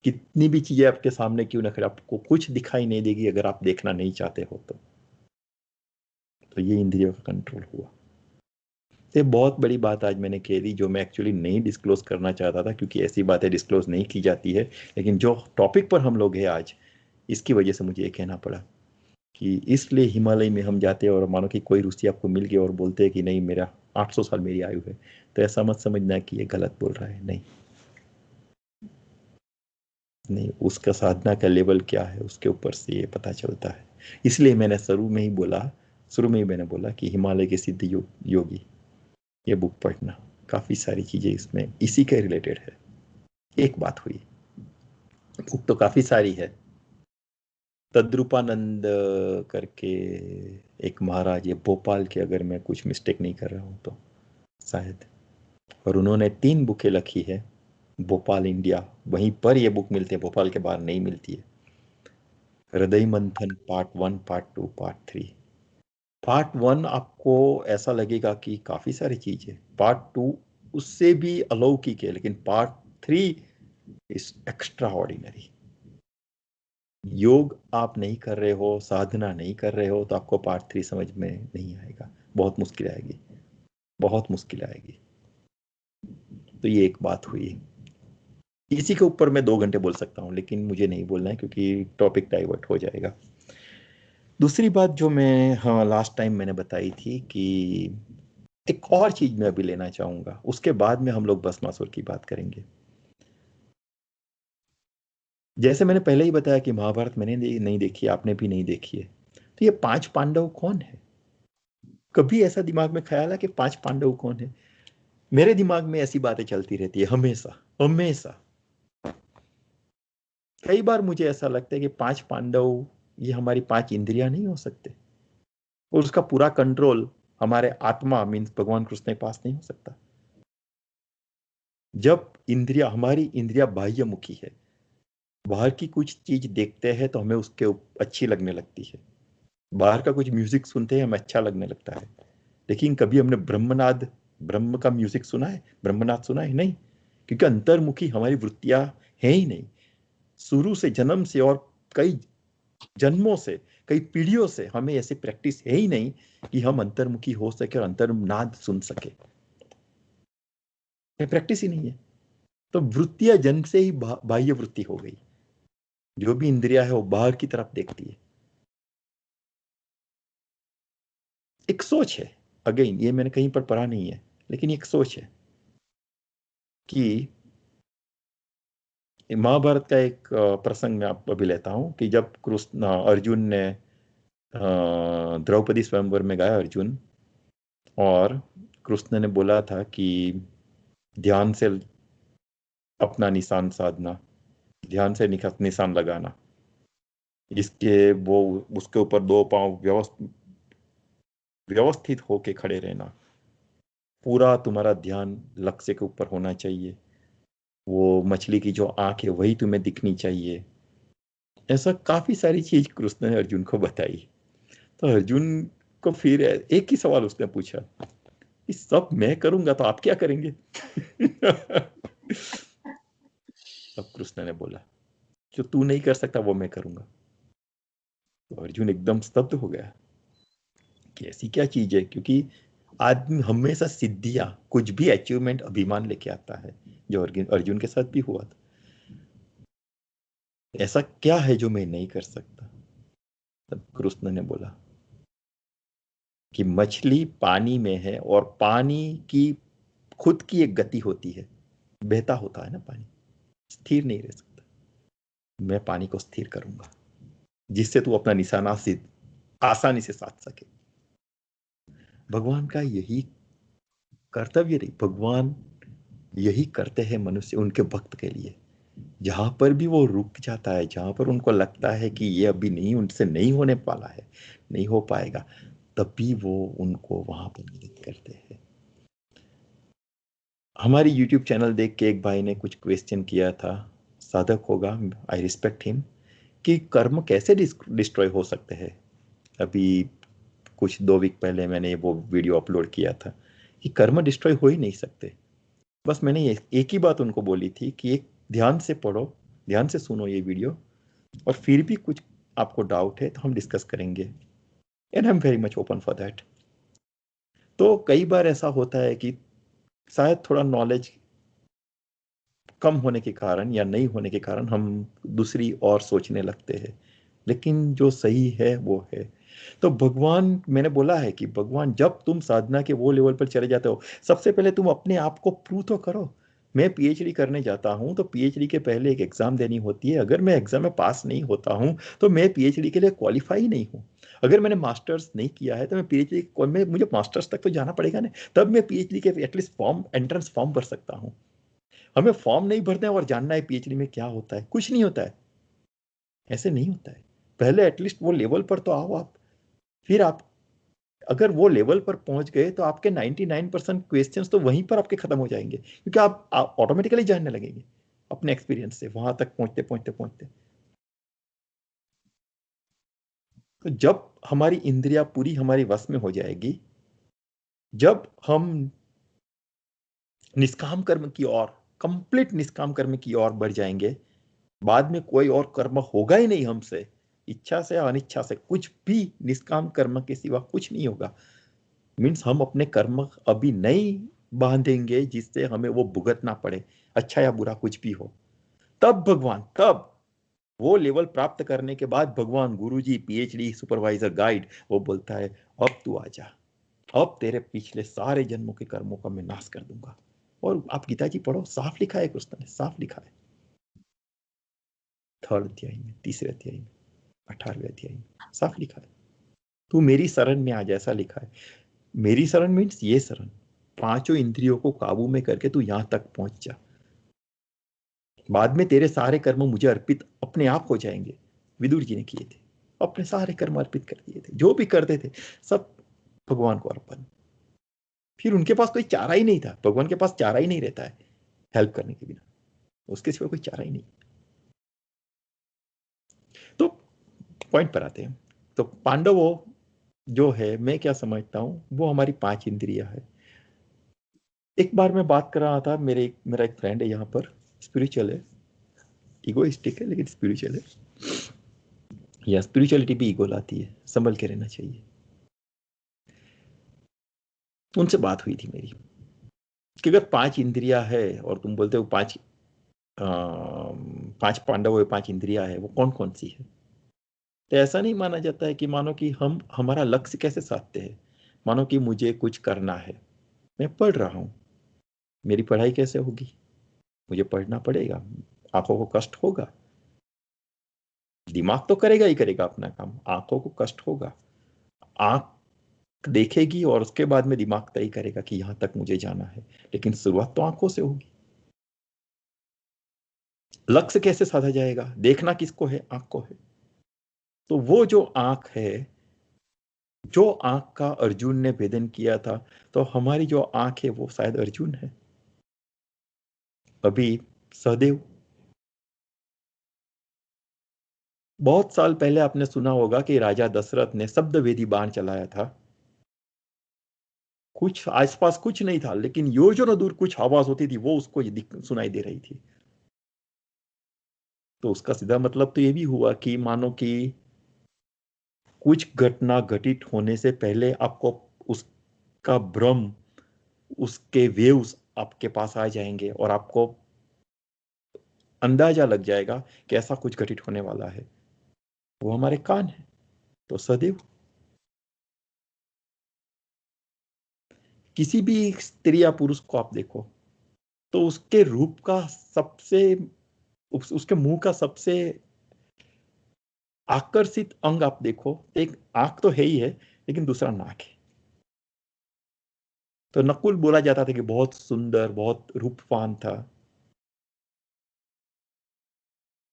कितनी भी चीजें आपके सामने क्यों ना खड़े, आपको कुछ दिखाई नहीं देगी अगर आप देखना नहीं चाहते हो तो ये इंद्रियों का कंट्रोल हुआ। ये बहुत बड़ी बात आज मैंने कह दी, जो मैं एक्चुअली नहीं डिस्क्लोज करना चाहता था, क्योंकि ऐसी बातें डिस्क्लोज नहीं की जाती है। लेकिन जो टॉपिक पर हम लोग हैं आज, इसकी वजह से मुझे ये कहना पड़ा कि इसलिए हिमालय में हम जाते हैं और मानो कि कोई ऋषि आपको मिल गया और बोलते हैं कि नहीं मेरा 800 साल मेरी आयु है, तो ऐसा मत समझना कि ये गलत बोल रहा है। नहीं नहीं, उसका साधना का लेवल क्या है उसके ऊपर से ये पता चलता है। इसलिए मैंने शुरू में ही मैंने बोला कि हिमालय के सिद्ध योगी, ये बुक पढ़ना, काफी सारी चीजें इसमें इसी के रिलेटेड है। एक बात हुई, बुक तो काफी सारी है। तद्रूपानंद करके एक महाराज है भोपाल के, अगर मैं कुछ मिस्टेक नहीं कर रहा हूं तो शायद, और उन्होंने 3 बुकें लिखी है। भोपाल इंडिया, वहीं पर ये बुक मिलती है, भोपाल के बाहर नहीं मिलती है। हृदय मंथन पार्ट 1, पार्ट 2, पार्ट 3। पार्ट 1 आपको ऐसा लगेगा कि काफी सारी चीज है, पार्ट 2 उससे भी अलौकिक है, लेकिन पार्ट 3 इज एक्स्ट्रा ऑर्डिनरी। योग आप नहीं कर रहे हो, साधना नहीं कर रहे हो, तो आपको पार्ट 3 समझ में नहीं आएगा, बहुत मुश्किल आएगी, बहुत मुश्किल आएगी। तो ये एक बात हुई। इसी के ऊपर मैं 2 घंटे बोल सकता हूँ, लेकिन मुझे नहीं बोलना है क्योंकि टॉपिक डाइवर्ट हो जाएगा। दूसरी बात जो मैं, हाँ, लास्ट टाइम मैंने बताई थी कि एक और चीज मैं अभी लेना चाहूंगा, उसके बाद में हम लोग भस्मासुर की बात करेंगे। जैसे मैंने पहले ही बताया कि महाभारत मैंने नहीं देखी, आपने भी नहीं देखी है, तो ये 5 पांडव कौन है? कभी ऐसा दिमाग में ख्याल है कि 5 पांडव कौन है? मेरे दिमाग में ऐसी बातें चलती रहती है हमेशा हमेशा। कई बार मुझे ऐसा लगता है कि 5 पांडव ये हमारी 5 इंद्रियां नहीं हो सकते, और उसका पूरा कंट्रोल हमारे आत्मा मीन्स भगवान कृष्ण के पास नहीं हो सकता। जब हमारी इंद्रिया बाह्य मुखी है, बाहर की कुछ चीज देखते हैं तो हमें उसके अच्छी लगने लगती है, बाहर का कुछ म्यूजिक सुनते हैं हमें अच्छा लगने लगता है, लेकिन कभी हमने ब्रह्म का म्यूजिक सुना है, ब्रह्मनाद सुना है? नहीं, क्योंकि अंतर्मुखी हमारी वृत्तियां है ही नहीं। शुरू से, जन्म से और कई जन्मों से, कई पीढ़ियों से हमें ऐसी प्रैक्टिस है ही नहीं कि हम अंतर्मुखी हो सके और अंतर्नाद सुन सके। प्रैक्टिस ही नहीं है। तो वृत्तियां जन्म से ही बाह्य वृत्ति हो गई। जो भी इंद्रिया है वो बाहर की तरफ देखती है। एक सोच है, अगेन ये मैंने कहीं पर पढ़ा नहीं है, लेकिन एक सोच है कि महाभारत का एक प्रसंग मैं आपको अभी लेता हूं कि जब कृष्ण अर्जुन ने द्रौपदी स्वयंवर में गया अर्जुन, और कृष्ण ने बोला था कि ध्यान से अपना निशान साधना, ध्यान से निशान लगाना, इसके वो उसके ऊपर 2 पांव व्यवस्थित होके खड़े रहना, पूरा तुम्हारा ध्यान लक्ष्य के ऊपर होना चाहिए, वो मछली की जो आंख है वही तुम्हें दिखनी चाहिए। ऐसा काफी सारी चीज कृष्ण ने अर्जुन को बताई। तो अर्जुन को फिर एक ही सवाल उसने पूछा, कि सब मैं करूंगा तो आप क्या करेंगे? तब कृष्ण ने बोला, जो तू नहीं कर सकता वो मैं करूंगा। तो अर्जुन एकदम स्तब्ध हो गया कि ऐसी क्या चीज है, क्योंकि आदमी हमेशा सिद्धियां, कुछ भी अचीवमेंट अभिमान लेके आता है, जो अर्जुन के साथ भी हुआ था। ऐसा क्या है जो मैं नहीं कर सकता? तब कृष्ण ने बोला कि मछली पानी में है और पानी की खुद की एक गति होती है, बहता होता है ना पानी, स्थिर नहीं रह सकता। मैं पानी को स्थिर करूंगा जिससे तू अपना निशाना सिद्ध आसानी से साध सके। भगवान का यही कर्तव्य नहीं, भगवान यही करते हैं मनुष्य उनके भक्त के लिए। जहां पर भी वो रुक जाता है, जहां पर उनको लगता है कि ये अभी नहीं, उनसे नहीं होने वाला है, नहीं हो पाएगा, तब भी वो उनको वहां पर मदद करते हैं। हमारी YouTube चैनल देख के एक भाई ने कुछ क्वेश्चन किया था, साधक होगा, आई रिस्पेक्ट हिम, कि कर्म कैसे डिस्ट्रॉय हो सकते हैं। अभी कुछ 2 वीक पहले मैंने वो वीडियो अपलोड किया था कि कर्म डिस्ट्रॉय हो ही नहीं सकते। बस मैंने एक ही बात उनको बोली थी कि एक ध्यान से पढ़ो, ध्यान से सुनो ये वीडियो, और फिर भी कुछ आपको डाउट है तो हम डिस्कस करेंगे, and I am very much open for that. तो कई बार ऐसा होता है कि शायद थोड़ा नॉलेज कम होने के कारण या नहीं होने के कारण हम दूसरी और सोचने लगते हैं, लेकिन जो सही है वो है। तो भगवान, मैंने बोला है कि भगवान जब तुम साधना के वो लेवल पर चले जाते हो, सबसे पहले तुम अपने आप को प्रूव तो करो। मैं पीएचडी करने जाता हूं तो पीएचडी के पहले एक एग्जाम देनी होती है, अगर मैं एग्जाम में पास नहीं होता हूं तो मैं पीएचडी के लिए क्वालिफाई नहीं हूं। अगर मैंने मास्टर्स नहीं किया है तो मैं पीएचडी में, मुझे मास्टर्स तक तो जाना पड़ेगा ना, तब मैं पीएचडी के एटलीस्ट फॉर्म, एंट्रेंस फॉर्म भर सकता हूं। हमें फॉर्म नहीं भरते हैं और जानना है पीएचडी में क्या होता है, कुछ नहीं होता है, ऐसे नहीं होता है। पहले एटलीस्ट वो लेवल पर तो आओ आप, फिर आप अगर वो लेवल पर पहुंच गए तो आपके 99% क्वेश्चंस तो वहीं पर आपके खत्म हो जाएंगे, क्योंकि आप ऑटोमेटिकली जानने लगेंगे अपने एक्सपीरियंस से वहां तक पहुंचते पहुंचते पहुंचते। तो जब हमारी इंद्रिया पूरी हमारी वश में हो जाएगी, जब हम निष्काम कर्म की ओर, कंप्लीट निष्काम कर्म की ओर बढ़ जाएंगे, बाद में कोई और कर्म होगा ही नहीं हमसे, इच्छा से अनिच्छा से कुछ भी निष्काम कर्म के सिवा कुछ नहीं होगा। मीन्स हम अपने कर्म अभी नहीं बांधेंगे जिससे हमें वो भुगतना पड़े, अच्छा या बुरा कुछ भी हो। तब भगवान, तब वो लेवल प्राप्त करने के बाद भगवान, गुरुजी, पीएचडी, सुपरवाइजर, गाइड, वो बोलता है अब तू आजा, अब तेरे पिछले सारे जन्मों के कर्मों का मैं नाश कर दूंगा। और आप गीता जी पढ़ो, साफ लिखा है, कृष्ण ने साफ लिखा है, 3rd अध्याय में, 3रे अध्याय में, 18वें अध्याय में साफ लिखा है, तू मेरी शरण में आ जा, ऐसा लिखा है। मेरी शरण मीन्स ये शरण, पांचों इंद्रियों को काबू में करके तू यहां तक पहुंच जा, बाद में तेरे सारे कर्म मुझे अर्पित अपने आप हो जाएंगे। विदुर जी ने किए थे, अपने सारे कर्म अर्पित कर दिए थे, जो भी करते थे सब भगवान को अर्पण। फिर उनके पास कोई चारा ही नहीं था, भगवान के पास चारा ही नहीं रहता है हेल्प करने के बिना, उसके सिवा कोई चारा ही नहीं। तो पॉइंट पर आते हैं। तो पांडवों जो है, मैं क्या समझता हूं, वो हमारी 5 इंद्रियां है। एक बार मैं बात कर रहा था, मेरा एक फ्रेंड है यहाँ पर, स्पिरिचुअल है, इगोइस्टिक है लेकिन स्पिरिचुअल है, या स्पिरिचुअलिटी भी ईगो लाती है, संभल के रहना चाहिए। उनसे बात हुई थी मेरी कि अगर 5 इंद्रियां है और तुम बोलते हो 5 पांडव है, 5 इंद्रियां है, वो कौन कौन सी है? तो ऐसा नहीं माना जाता है कि मानो कि हम हमारा लक्ष्य कैसे साधते हैं, मानो कि मुझे कुछ करना है, मैं पढ़ रहा हूं, मेरी पढ़ाई कैसे होगी? मुझे पढ़ना पड़ेगा, आंखों को कष्ट होगा, दिमाग तो करेगा ही करेगा अपना काम, आंखों को कष्ट होगा, आंख देखेगी और उसके बाद में दिमाग तय करेगा कि यहां तक मुझे जाना है, लेकिन शुरुआत तो आंखों से होगी। लक्ष्य कैसे साधा जाएगा? देखना किसको है? आंख को है। तो वो जो आंख है, जो आंख का अर्जुन ने भेदन किया था, तो हमारी जो आंख है वो शायद अर्जुन है। अभी सहदेव, बहुत साल पहले आपने सुना होगा कि राजा दशरथ ने शब्द वेदी बाण चलाया था, कुछ आसपास कुछ नहीं था, लेकिन योजनों दूर कुछ आवाज होती थी, वो उसको सुनाई दे रही थी। तो उसका सीधा मतलब तो ये भी हुआ कि मानो कि कुछ घटना घटित होने से पहले आपको उसका भ्रम, उसके वेव्स आपके पास आ जाएंगे और आपको अंदाजा लग जाएगा कि ऐसा कुछ घटित होने वाला है। वो हमारे कान है। तो सदैव किसी भी स्त्री या पुरुष को आप देखो तो उसके रूप का सबसे, उसके मुंह का सबसे आकर्षित अंग आप देखो, एक आंख तो है ही है, लेकिन दूसरा नाक है। तो नकुल बोला जाता था कि बहुत सुंदर, बहुत रूपवान था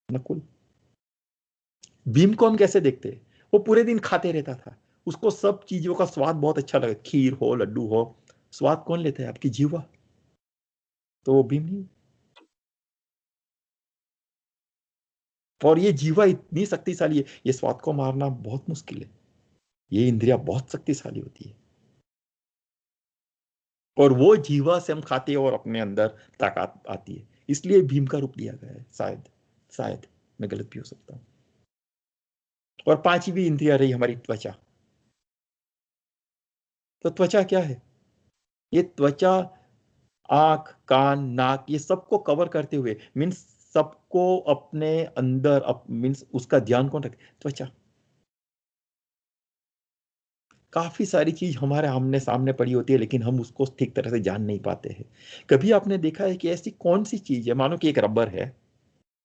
नकुल। भीम को हम कैसे देखते हैं? वो पूरे दिन खाते रहता था, उसको सब चीजों का स्वाद बहुत अच्छा लगा, खीर हो, लड्डू हो, स्वाद कौन लेता है? आपकी जीवा। तो वो भीम नहीं। और ये जीवा इतनी शक्तिशाली है, ये स्वाद को मारना बहुत मुश्किल है। ये इंद्रिया बहुत शक्तिशाली होती है, और वो जीवा से हम खाते हैं और अपने अंदर ताकत आती है। इसलिए भीम का रूप लिया गया है, शायद। शायद मैं गलत भी हो सकता हूं। और पांचवी इंद्रिया रही हमारी त्वचा। तो त्वचा क्या है? ये त्वचा आंख, कान, नाक, ये सबको कवर करते हुए, मीन्स सबको अपने अंदर, मीन्स उसका ध्यान कौन रखे? त्वचा। काफी सारी चीज हमारे आमने सामने पड़ी होती है, लेकिन हम उसको ठीक तरह से जान नहीं पाते हैं। कभी आपने देखा है कि ऐसी कौन सी चीज है, मानो कि एक रबर है,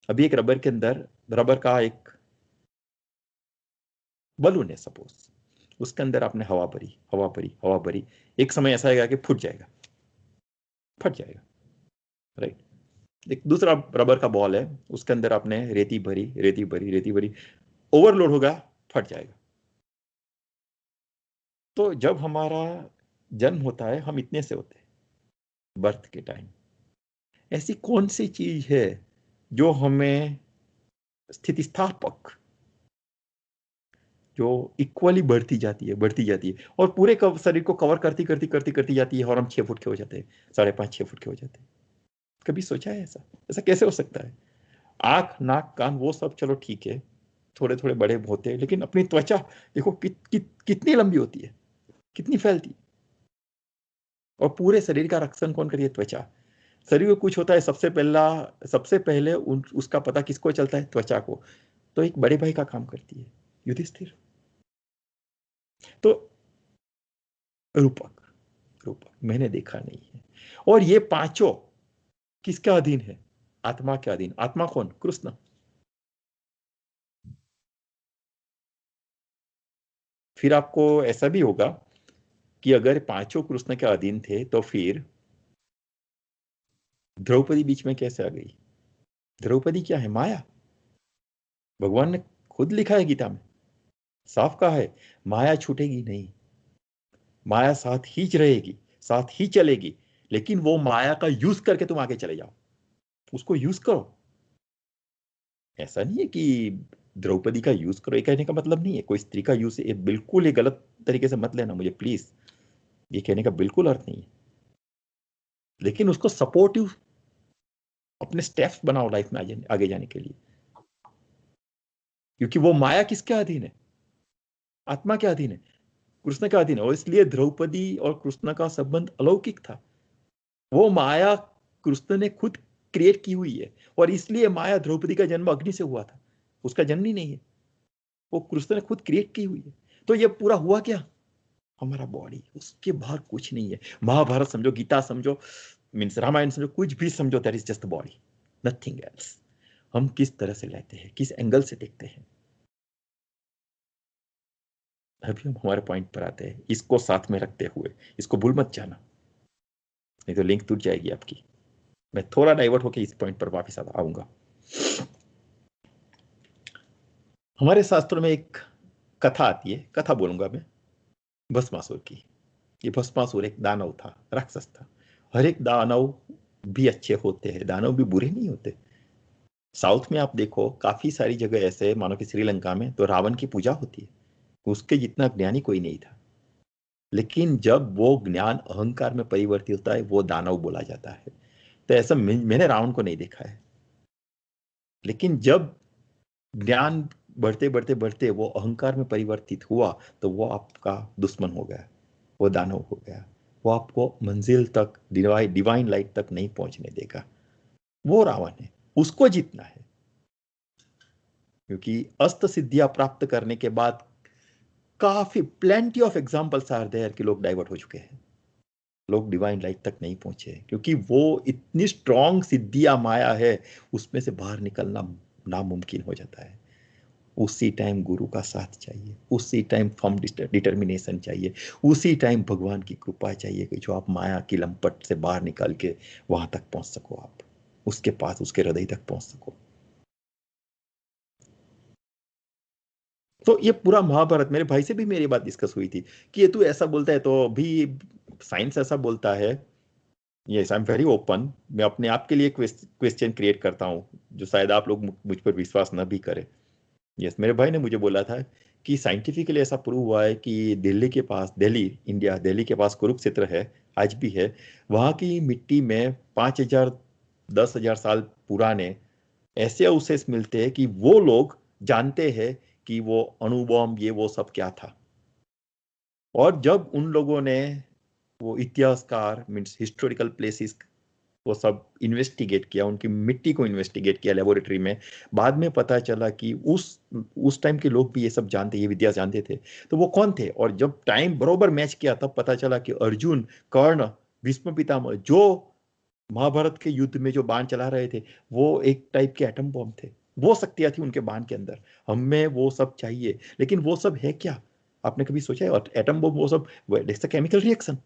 अभी एक रबर के अंदर, रबर का एक बलून है सपोज, उसके अंदर आपने हवा भरी, हवा भरी, हवा भरी, एक समय ऐसा आएगा कि फूट जाएगा, फट जाएगा, राइट। एक दूसरा रबर का बॉल है, उसके अंदर आपने रेती भरी, रेती भरी, रेती भरी, ओवरलोड होगा, फट जाएगा। तो जब हमारा जन्म होता है, हम इतने से होते हैं बर्थ के टाइम। ऐसी कौन सी चीज है जो हमें स्थितिस्थापक, जो इक्वली बढ़ती जाती है, बढ़ती जाती है, और पूरे शरीर को कवर करती करती करती करती जाती है, और हम 6 फुट के हो जाते हैं, 5.5 6 फुट के हो जाते हैं। कभी सोचा है ऐसा? ऐसा कैसे हो सकता है? आंख, नाक, कान वो सब चलो ठीक है, थोड़े थोड़े बड़े होते हैं, लेकिन अपनी त्वचा देखो कितनी लंबी होती है, कितनी फैलती है। और पूरे शरीर का रक्षण कौन करिए? त्वचा। शरीर में कुछ होता है, सबसे पहले उसका पता किसको चलता है? त्वचा को। तो एक बड़े भाई का काम करती है, युधिष्ठिर। तो रूपक, रूपक मैंने देखा नहीं है। और ये पांचों किसके अधीन है? आत्मा के अधीन। आत्मा कौन? कृष्ण। फिर आपको ऐसा भी होगा कि अगर पांचों कृष्ण के अधीन थे, तो फिर द्रौपदी बीच में कैसे आ गई? द्रौपदी क्या है? माया। भगवान ने खुद लिखा है गीता में, साफ कहा है, माया छूटेगी नहीं, माया साथ ही रहेगी, साथ ही चलेगी, लेकिन वो माया का यूज करके तुम आगे चले जाओ, उसको यूज करो। ऐसा नहीं है कि द्रौपदी का यूज करो, ये कहने का मतलब नहीं है कोई स्त्री का यूज, ये बिल्कुल ये गलत तरीके से मत लेना मुझे प्लीज, ये कहने का बिल्कुल अर्थ नहीं है। लेकिन उसको सपोर्टिव अपने स्टेप्स बनाओ लाइफ में आगे जाने के लिए, क्योंकि वो माया किसके अधीन है? आत्मा के अधीन है, कृष्ण के अधीन है। और इसलिए द्रौपदी और कृष्ण का संबंध अलौकिक था। वो माया कृष्ण ने खुद क्रिएट की हुई है, और इसलिए माया, द्रौपदी का जन्म अग्नि से हुआ था, उसका जन्म ही नहीं है, वो कृष्ण ने खुद क्रिएट की हुई है। तो ये पूरा हुआ क्या? हमारा बॉडी, उसके बाहर कुछ नहीं है। महाभारत समझो, गीता समझो, मीन्स रामायण समझो, कुछ भी समझो, that is just body, nothing else. हम किस तरह से लेते हैं, किस एंगल से देखते हैं। अभी हम हमारे पॉइंट पर आते हैं, इसको साथ में रखते हुए, इसको भूल मत जाना, नहीं तो लिंक टूट जाएगी आपकी। मैं थोड़ा डाइवर्ट होकर इस पॉइंट पर वापस आऊंगा। हमारे शास्त्रों में एक कथा आती है, कथा बोलूंगा मैं, भस्मासुर की। ये भस्मासुर एक दानव था, राक्षस था। हर एक दानव भी अच्छे होते हैं, दानव भी बुरे नहीं होते। साउथ में आप देखो, काफी सारी जगह ऐसे है, मानो कि श्रीलंका में तो रावण की पूजा होती है, उसके जितना ज्ञानी कोई नहीं था। लेकिन जब वो ज्ञान अहंकार में परिवर्तित होता है, वो दानव बोला जाता है। तो ऐसा मैंने रावण को नहीं देखा है, लेकिन जब ज्ञान बढ़ते बढ़ते बढ़ते वो अहंकार में परिवर्तित हुआ तो वो आपका दुश्मन हो गया, वो दानव हो गया, वो आपको मंजिल तक, डिवाइन लाइट तक नहीं पहुंचने देगा। वो रावण है, उसको जीतना है। क्योंकि अस्त सिद्धियां प्राप्त करने के बाद काफी plenty of examples are there कि लोग डाइवर्ट हो चुके हैं, लोग डिवाइन लाइट तक नहीं पहुंचे, क्योंकि वो इतनी स्ट्रॉन्ग सिद्धियां माया है, उसमें से बाहर निकलना नामुमकिन हो जाता है। उसी टाइम गुरु का साथ चाहिए, उसी टाइम फर्म डिटर्मिनेशन चाहिए, उसी टाइम भगवान की कृपा चाहिए कि जो आप माया की लंपट से बाहर निकल के वहां तक पहुंच सको, आप उसके पास, उसके हृदय तक पहुंच सको। तो ये पूरा महाभारत, मेरे भाई से भी मेरी बात डिस्कस हुई थी कि ये तू ऐसा बोलता है तो भी साइंस ऐसा बोलता है। Yes, I am very open. मैं अपने आप के लिए क्वेश्चन क्रिएट करता हूँ जो शायद आप लोग मुझ पर विश्वास न भी करें। यस, मेरे भाई ने मुझे बोला था कि साइंटिफिकली ऐसा प्रूव हुआ है कि दिल्ली के पास, दिल्ली इंडिया, दिल्ली के पास कुरुक्षेत्र है, आज भी है। वहाँ की मिट्टी में 5,000 10,000 साल पुराने ऐसे अवशेष मिलते हैं कि वो लोग जानते हैं कि वो अणु बॉम्ब ये वो सब क्या था। और जब उन लोगों ने, वो इतिहासकार मीन्स हिस्टोरिकल प्लेसेस, वो सब इन्वेस्टिगेट किया, उनकी मिट्टी को इन्वेस्टिगेट किया लेबोरेटरी में, बाद में पता चला कि उस टाइम के लोग भी ये सब जानते, ये विद्या जानते थे। तो वो कौन थे? और जब टाइम बरोबर मैच किया तब पता चला कि अर्जुन, कर्ण, भीष्म पितामह, जो महाभारत के युद्ध में जो बाण चला रहे थे, वो एक टाइप के एटम बॉम्ब थे। वो शक्तियां थी उनके बाण के अंदर। हमें वो सब चाहिए, लेकिन वो सब है क्या? आपने कभी सोचा है? एटम बॉम्ब वो सब, केमिकल रिएक्शन।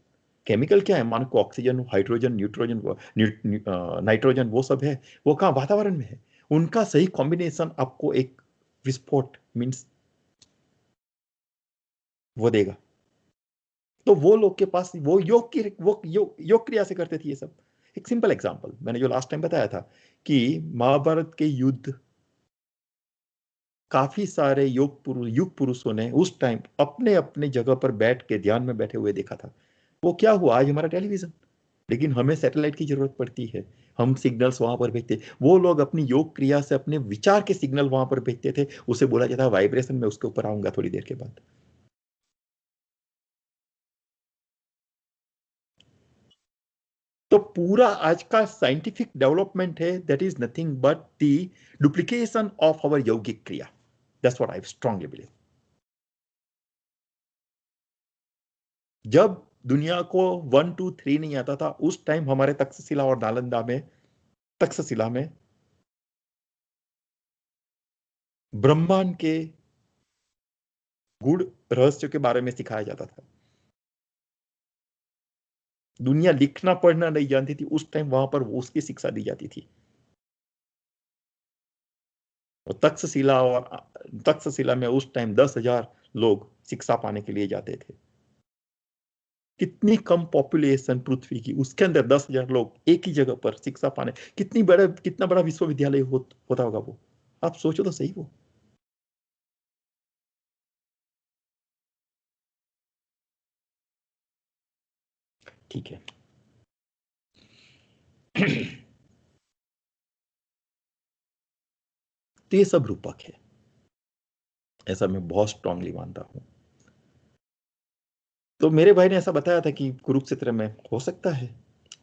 केमिकल क्या है? मानो को ऑक्सीजन, हाइड्रोजन, न्यूट्रोजन, नाइट्रोजन, वो सब है। वो कहाँ? वातावरण में है। उनका सही कॉम्बिनेशन आपको एक विस्फोट मीन्स वो देगा। तो वो लोग के पास वो योग की, वो योग क्रिया से करते थे ये सब। एक सिंपल एग्जांपल मैंने जो लास्ट टाइम बताया था कि महाभारत के युद्ध, काफी सारे युग पुरुषों ने उस टाइम अपने अपने जगह पर बैठ के ध्यान में बैठे हुए देखा था। वो क्या हुआ? आज हमारा टेलीविजन। लेकिन हमें सैटेलाइट की जरूरत पड़ती है, हम सिग्नल्स वहां पर भेजते। वो लोग अपनी योग क्रिया से अपने विचार के सिग्नल वहां पर भेजते थे, उसे बोला जाता है वाइब्रेशन। में उसके ऊपर आऊंगा थोड़ी देर के बाद। तो पूरा आज का साइंटिफिक डेवलपमेंट है, that is nothing but the duplication of our यौगिक क्रिया। That's what I strongly believe. जब दुनिया को 1 2 3 नहीं आता था, उस टाइम हमारे तक्षशिला और नालंदा में, तक्षशिला में ब्रह्मांड के गुड़ रहस्य के बारे में सिखाया जाता था। दुनिया लिखना पढ़ना नहीं जानती थी, उस टाइम वहां पर उसकी शिक्षा दी जाती थी। और तक्षशिला में उस टाइम 10,000 लोग शिक्षा पाने के लिए जाते थे। कितनी कम पॉपुलेशन पृथ्वी की, उसके अंदर 10,000 लोग एक ही जगह पर शिक्षा पाने, कितना बड़ा विश्वविद्यालय होता होगा वो। आप सोचो तो सही वो। ठीक है। तो ये सब रूपक है, ऐसा मैं बहुत स्ट्रांगली मानता हूं। तो मेरे भाई ने ऐसा बताया था कि कुरुक्षेत्र में हो सकता है,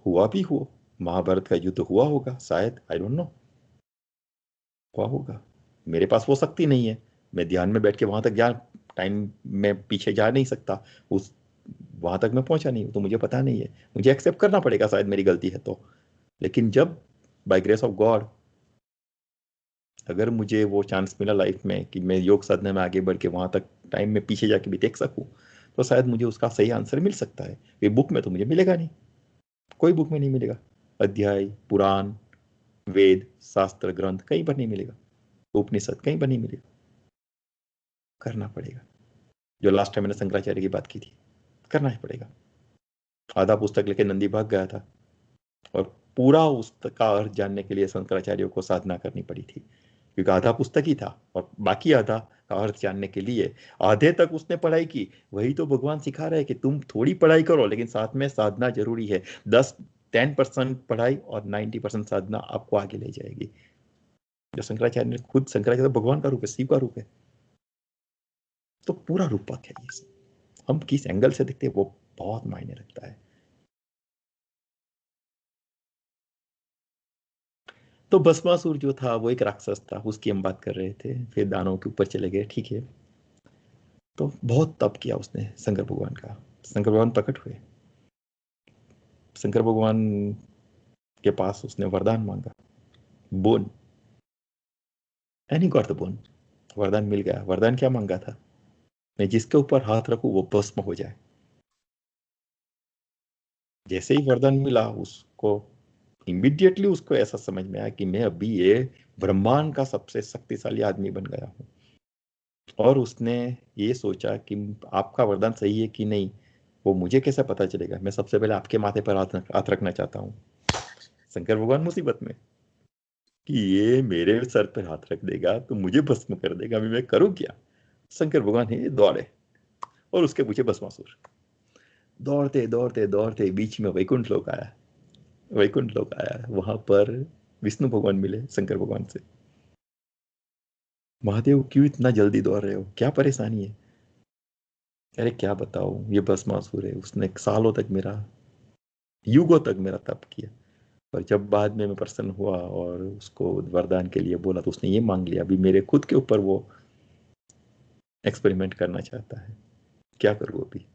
हुआ भी हो, महाभारत का युद्ध हुआ होगा शायद, आई डोंट नो, हुआ होगा। मेरे पास वो शक्ति नहीं है, मैं ध्यान में बैठ के वहां तक जा, टाइम में पीछे जा नहीं सकता, उस वहां तक मैं पहुंचा नहीं हूं, तो मुझे पता नहीं है। मुझे एक्सेप्ट करना पड़ेगा, शायद मेरी गलती है तो। लेकिन जब बाय ग्रेस ऑफ गॉड अगर मुझे वो चांस मिला लाइफ में कि मैं योग साधना में आगे बढ़ के वहां तक टाइम में पीछे जाके भी देख सकूं, तो शायद मुझे उसका सही आंसर मिल सकता है। ये बुक में तो मुझे मिलेगा नहीं, कोई बुक में नहीं मिलेगा। अध्याय, पुराण, वेद, शास्त्र ग्रंथ कहीं पर नहीं मिलेगा, उपनिषद कहीं पर नहीं मिलेगा। करना पड़ेगा, जो लास्ट टाइम मैंने शंकराचार्य की बात की थी, करना ही पड़ेगा। आधा पुस्तक लेके नंदी भाग गया था, और पूरा उसका अर्थ जानने के लिए शंकराचार्य को साधना करनी पड़ी थी, क्योंकि आधा पुस्तक ही था और बाकी आधा का अर्थ जानने के लिए आधे तक उसने पढ़ाई की। वही तो भगवान सिखा रहे हैं कि तुम थोड़ी पढ़ाई करो, लेकिन साथ में साधना जरूरी है। 10% पढ़ाई और 90% साधना आपको आगे ले जाएगी। जो शंकराचार्य ने खुद, शंकराचार्य तो भगवान का रूप है, शिव का रूप है, तो पूरा रूपक है ये सब। हम किस एंगल से देखते हैं वो बहुत मायने रखता है। तो भस्मासुर जो था वो एक राक्षस था, उसकी हम बात कर रहे थे, फिर दानवों के ऊपर चले गए, ठीक है। तो बहुत तप किया उसने शंकर भगवान का। शंकर भगवान प्रकट हुए, शंकर भगवान के पास उसने वरदान मांगा, bone, any got the bone, वरदान मिल गया। वरदान क्या मांगा था? मैं जिसके ऊपर हाथ रखूं वो भस्म हो जाए। जैसे ही वरदान मिला उसको, इमीडिएटली उसको ऐसा समझ में आया कि मैं अभी ये ब्रह्मांड का सबसे शक्तिशाली आदमी बन गया हूं। और उसने ये सोचा कि आपका वरदान सही है कि नहीं वो मुझे कैसे पता चलेगा, मैं सबसे पहले आपके माथे पर हाथ रखना चाहता हूँ। शंकर भगवान मुसीबत में कि ये मेरे सर पर हाथ रख देगा तो मुझे भस्म कर देगा, अभी मैं करूं क्या। शंकर भगवान ही दौड़े और उसके पीछे भस्मासुर। दौड़ते दौड़ते दौड़ते बीच में वैकुंठ लोक आया। वैकुंठ लोक आया, वहां पर विष्णु भगवान मिले शंकर भगवान से। महादेव क्यों इतना जल्दी दौड़ रहे हो, क्या परेशानी है? अरे क्या बताऊं, ये भस्मासुर है, उसने सालों तक मेरा, युगों तक मेरा तप किया, और जब बाद में मैं प्रसन्न हुआ और उसको वरदान के लिए बोला तो उसने ये मांग लिया, अभी मेरे खुद के ऊपर वो एक्सपेरिमेंट करना चाहता है, क्या करूं अभी।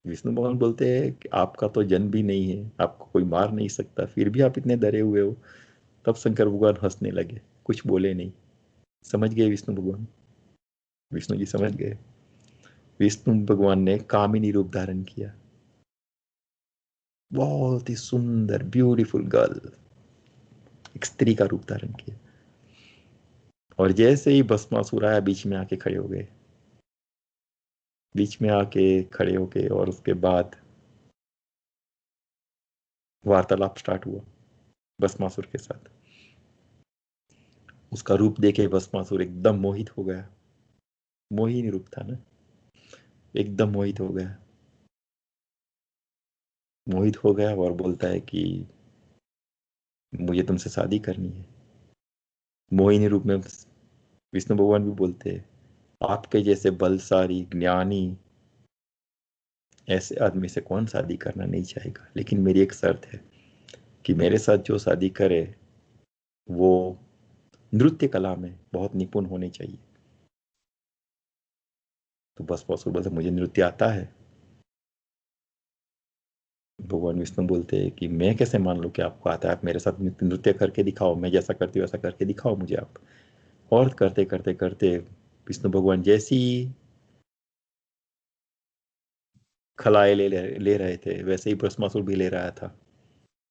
विष्णु भगवान बोलते हैं कि आपका तो जन्म भी नहीं है, आपको कोई मार नहीं सकता, फिर भी आप इतने डरे हुए हो। तब शंकर भगवान हंसने लगे, कुछ बोले नहीं। समझ गए विष्णु भगवान, विष्णु जी समझ गए। विष्णु भगवान ने कामिनी रूप धारण किया, बहुत ही सुंदर ब्यूटीफुल गर्ल, एक स्त्री का रूप धारण किया। और जैसे ही भस्मासुर आया बीच में आके खड़े हो गए, बीच में आके खड़े हो गए, और उसके बाद वार्तालाप स्टार्ट हुआ भस्मासुर के साथ। उसका रूप देखे भस्मासुर एकदम मोहित हो गया, मोहिनी रूप था ना, एकदम मोहित हो गया। मोहित हो गया और बोलता है कि मुझे तुमसे शादी करनी है। मोहिनी रूप में विष्णु भगवान भी बोलते हैं, आपके जैसे बलशाली ज्ञानी ऐसे आदमी से कौन शादी करना नहीं चाहेगा, लेकिन मेरी एक शर्त है कि मेरे साथ जो शादी करे वो नृत्य कला में बहुत निपुण होने चाहिए। तो बस पॉसिबल बोलते मुझे नृत्य आता है। भगवान विष्णु बोलते हैं कि मैं कैसे मान लूं कि आपको आता है, आप मेरे साथ नृत्य करके दिखाओ, मैं जैसा करती हूँ वैसा करके दिखाओ मुझे आप। और करते करते करते विष्णु भगवान जैसी खलाए ले रहे थे वैसे ही भस्मासुर भी ले रहा था,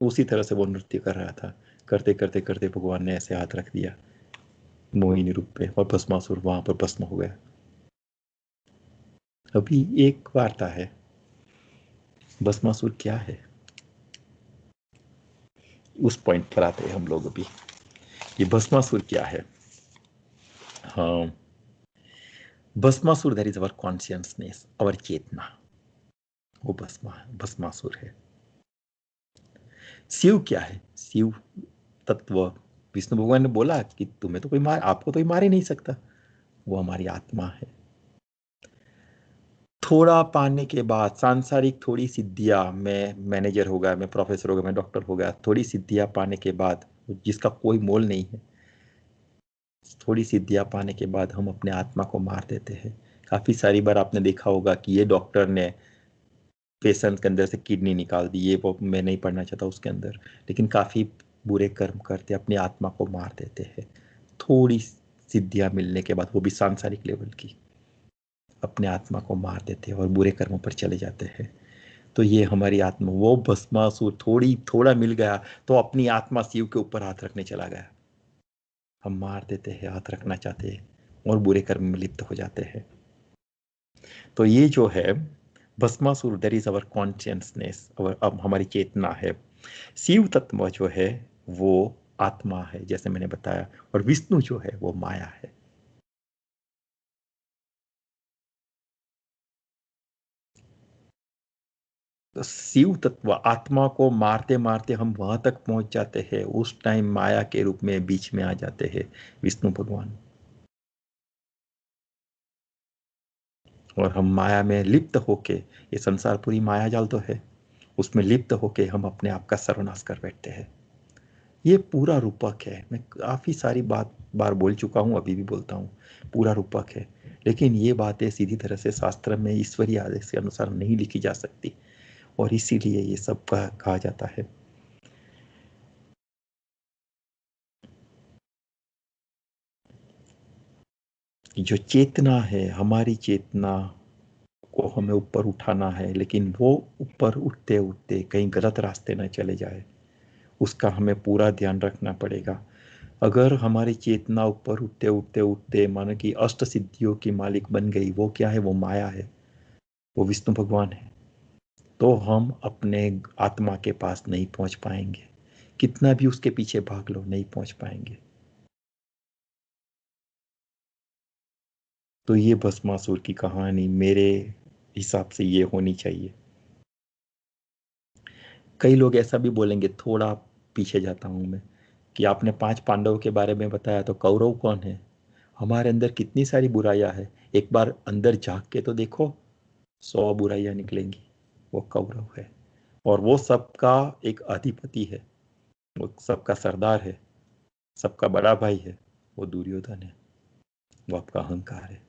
उसी तरह से वो नृत्य कर रहा था। करते करते करते भगवान ने ऐसे हाथ रख दिया मोहिनी रूप पे, और भस्मासुर वहां पर भस्म हो गया। अभी एक वार्ता है, भस्मासुर क्या है, उस पॉइंट पर आते हैं हम लोग अभी। ये भस्मासुर क्या है? हाँ, Bhasmasur that is our consciousness, अवर चेतना, वो भस्मासुर है। शिव क्या है? शिव तत्व, विष्णु भगवान ने बोला कि तुम्हें तो कोई मार, आपको तो कोई मार ही नहीं सकता, वो हमारी आत्मा है। थोड़ा पाने के बाद सांसारिक थोड़ी सिद्धियां, मैं मैनेजर हो गया, मैं प्रोफेसर हो गया, मैं डॉक्टर हो गया, थोड़ी सिद्धियां पाने के बाद, जिसका कोई मोल नहीं है, थोड़ी सिद्धियां पाने के बाद हम अपने आत्मा को मार देते हैं। काफी सारी बार आपने देखा होगा कि ये डॉक्टर ने पेशेंट के अंदर से किडनी निकाल दी, ये वो मैं नहीं पढ़ना चाहता उसके अंदर, लेकिन काफी बुरे कर्म करते अपनी आत्मा को मार देते हैं। थोड़ी सिद्धियां मिलने के बाद, वो भी सांसारिक लेवल की, अपने आत्मा को मार देते हैं और बुरे कर्मों पर चले जाते हैं। तो ये हमारी आत्मा, वो भस्मासुर थोड़ा मिल गया तो अपनी आत्मा शिव के ऊपर हाथ रखने चला गया। हम मार देते हैं, हाथ रखना चाहते हैं और बुरे कर्म में लिप्त हो जाते हैं। तो ये जो है Bhasmasur, that is our consciousness, अब हमारी चेतना है। शिव तत्व जो है वो आत्मा है जैसे मैंने बताया, और विष्णु जो है वो माया है। तो शिव तत्व आत्मा को मारते मारते हम वहां तक पहुंच जाते हैं, उस टाइम माया के रूप में बीच में आ जाते हैं विष्णु भगवान, और हम माया में लिप्त होके, ये संसार पूरी माया जाल तो है, उसमें लिप्त होके हम अपने आप का सर्वनाश कर बैठते हैं। ये पूरा रूपक है, मैं काफी सारी बार बोल चुका हूं, अभी भी बोलता हूं, पूरा रूपक है। लेकिन ये बातें सीधी तरह से शास्त्र में ईश्वरीय आदेश के अनुसार नहीं लिखी जा सकती, और इसीलिए ये सब कहा जाता है। जो चेतना है, हमारी चेतना को हमें ऊपर उठाना है, लेकिन वो ऊपर उठते उठते कहीं गलत रास्ते न चले जाए, उसका हमें पूरा ध्यान रखना पड़ेगा। अगर हमारी चेतना ऊपर उठते उठते उठते मानो कि अष्ट सिद्धियों की मालिक बन गई, वो क्या है? वो माया है, वो विष्णु भगवान है, तो हम अपने आत्मा के पास नहीं पहुंच पाएंगे, कितना भी उसके पीछे भाग लो नहीं पहुंच पाएंगे। तो ये भस्मासुर की कहानी मेरे हिसाब से ये होनी चाहिए। कई लोग ऐसा भी बोलेंगे, थोड़ा पीछे जाता हूं मैं, कि आपने 5 पांडवों के बारे में बताया, तो कौरव कौन है? हमारे अंदर कितनी सारी बुराइयां है, एक बार अंदर झांक के तो देखो, 100 बुराइयां निकलेंगी। वो कौरव है, और वो सबका एक अधिपति है, वो सबका सरदार है, सबका बड़ा भाई है, वो दुर्योधन है, वो आपका अहंकार है।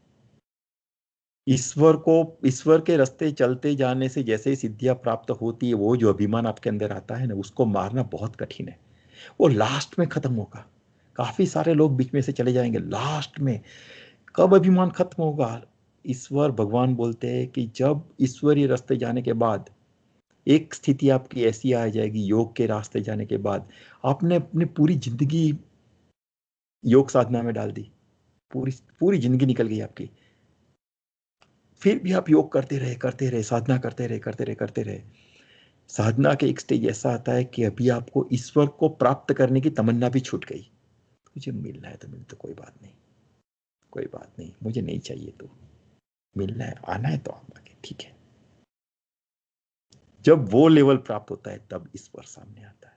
ईश्वर के रास्ते चलते जाने से जैसे ही सिद्धियां प्राप्त होती है, वो जो अभिमान आपके अंदर आता है ना, उसको मारना बहुत कठिन है। वो लास्ट में खत्म होगा, काफी सारे लोग बीच में से चले जाएंगे लास्ट में। कब अभिमान खत्म होगा? ईश्वर भगवान बोलते हैं कि जब ईश्वरीय रास्ते जाने के बाद एक स्थिति आपकी ऐसी आ जाएगी, योग के रास्ते जाने के बाद, आपने अपनी पूरी जिंदगी योग साधना में डाल दी, पूरी पूरी जिंदगी निकल गई आपकी, फिर भी आप योग करते रहे, साधना करते रहे। साधना के एक स्टेज ऐसा आता है कि अभी आपको ईश्वर को प्राप्त करने की तमन्ना भी छूट गई। मुझे मिलना है तो मिल, तो कोई बात नहीं, कोई बात नहीं, मुझे नहीं चाहिए, तो मिलना है, आना है तो आवांगे, ठीक है। जब वो लेवल प्राप्त होता है, तब ईश्वर सामने आता है।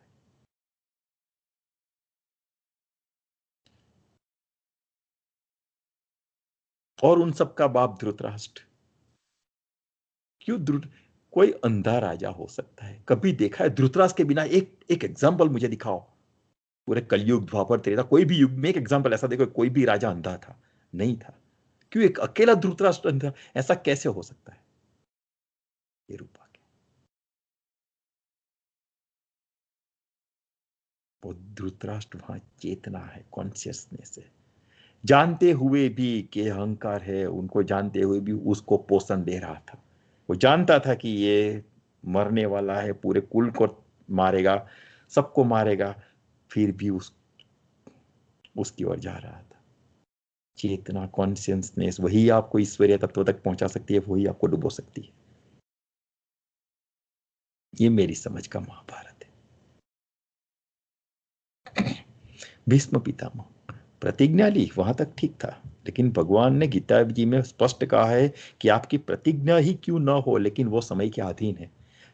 और उन सबका बाप धृतराष्ट्र। क्यों कोई अंधा राजा हो सकता है? कभी देखा है धृतराष्ट्र के बिना? एक एक एग्जाम्पल मुझे दिखाओ, पूरे कलयुग द्वापर त्रेता कोई भी युग में एक एग्जाम्पल ऐसा देखो, कोई भी राजा अंधा था? नहीं था। क्यों एक अकेला धृतराष्ट्र अंधा? ऐसा कैसे हो सकता है? ये रूपा के, वो धृतराष्ट्र वहां चेतना है, कॉन्शियसनेस है, जानते हुए भी कि अहंकार है, उनको जानते हुए भी उसको पोषण दे रहा था। वो जानता था कि ये मरने वाला है, पूरे कुल को मारेगा, सबको मारेगा, फिर भी उसकी ओर जा रहा था। चेतना, कॉन्शियसनेस, वही आपको ईश्वरीय तत्व तक पहुंचा सकती है, वही आपको डुबो सकती है। ये मेरी समझ का महाभारत है। भीष्म पितामह प्रतिज्ञा ली, वहां तक ठीक था, लेकिन भगवान ने गीता जी में स्पष्ट कहा है कि आपकी प्रतिज्ञा ही क्यों ना हो, लेकिन वो समय के अधीन है।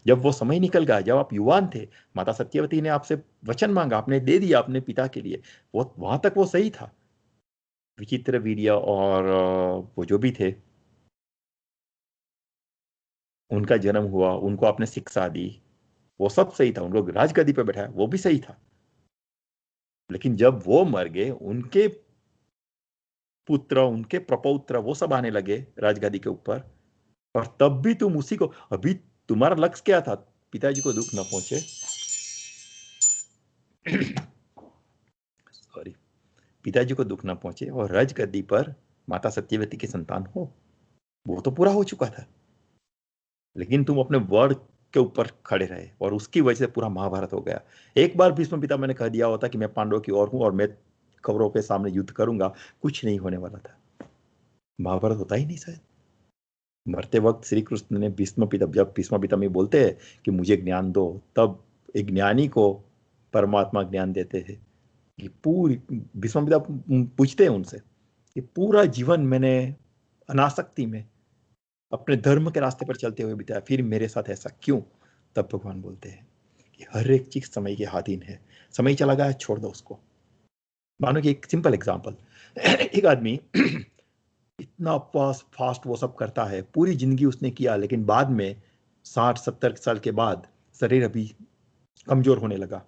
जब वो समय निकल गया, जब आप युवान थे, माता सत्यवती ने आपसे वचन मांगा, आपने दे दिया अपने पिता के लिए, वो वहां तक वो सही था। विचित्र वीर्य और वो जो भी थे, उनका जन्म हुआ, उनको आपने शिक्षा दी, वो सब सही था, उनको राजगद्दी पे बैठाया, वो भी सही था। लेकिन जब वो मर गए, उनके पुत्र, उनके प्रपौत्र, वो सब आने लगे राजगद्दी के ऊपर, और तब भी तुम उसी को, अभी तुम्हारा लक्ष्य क्या था? पिताजी को दुख ना पहुंचे, सॉरी, पिताजी को दुख ना पहुंचे और राजगद्दी पर माता सत्यवती की संतान हो, वो तो पूरा हो चुका था। लेकिन तुम अपने वर्ड के ऊपर खड़े रहे, और उसकी वजह से पूरा महाभारत हो गया। एक बार भीष्म पिता मैंने कह दिया होता कि मैं पांडवों की ओर हूं और मैं कौरवों के सामने युद्ध करूंगा, कुछ नहीं होने वाला था, महाभारत होता ही नहीं शायद। मरते वक्त श्री कृष्ण ने भीष्म पिता, जब भीष्म पिता में बोलते हैं कि मुझे ज्ञान दो, तब एक ज्ञानी को परमात्मा ज्ञान देते हैं कि पूरी, भीष्म पिता पूछते हैं उनसे कि पूरा जीवन मैंने अनासक्ति में अपने धर्म के रास्ते पर चलते हुए बिताया, फिर मेरे साथ ऐसा क्यों? तब भगवान बोलते हैं कि हर एक चीज समय के अधीन है, समय चला गया, छोड़ दो उसको। मानो कि एक सिंपल एग्जांपल, एक आदमी इतना फास्ट वो सब करता है, पूरी जिंदगी उसने किया, लेकिन बाद में 60-70 साल के बाद शरीर अभी कमजोर होने लगा।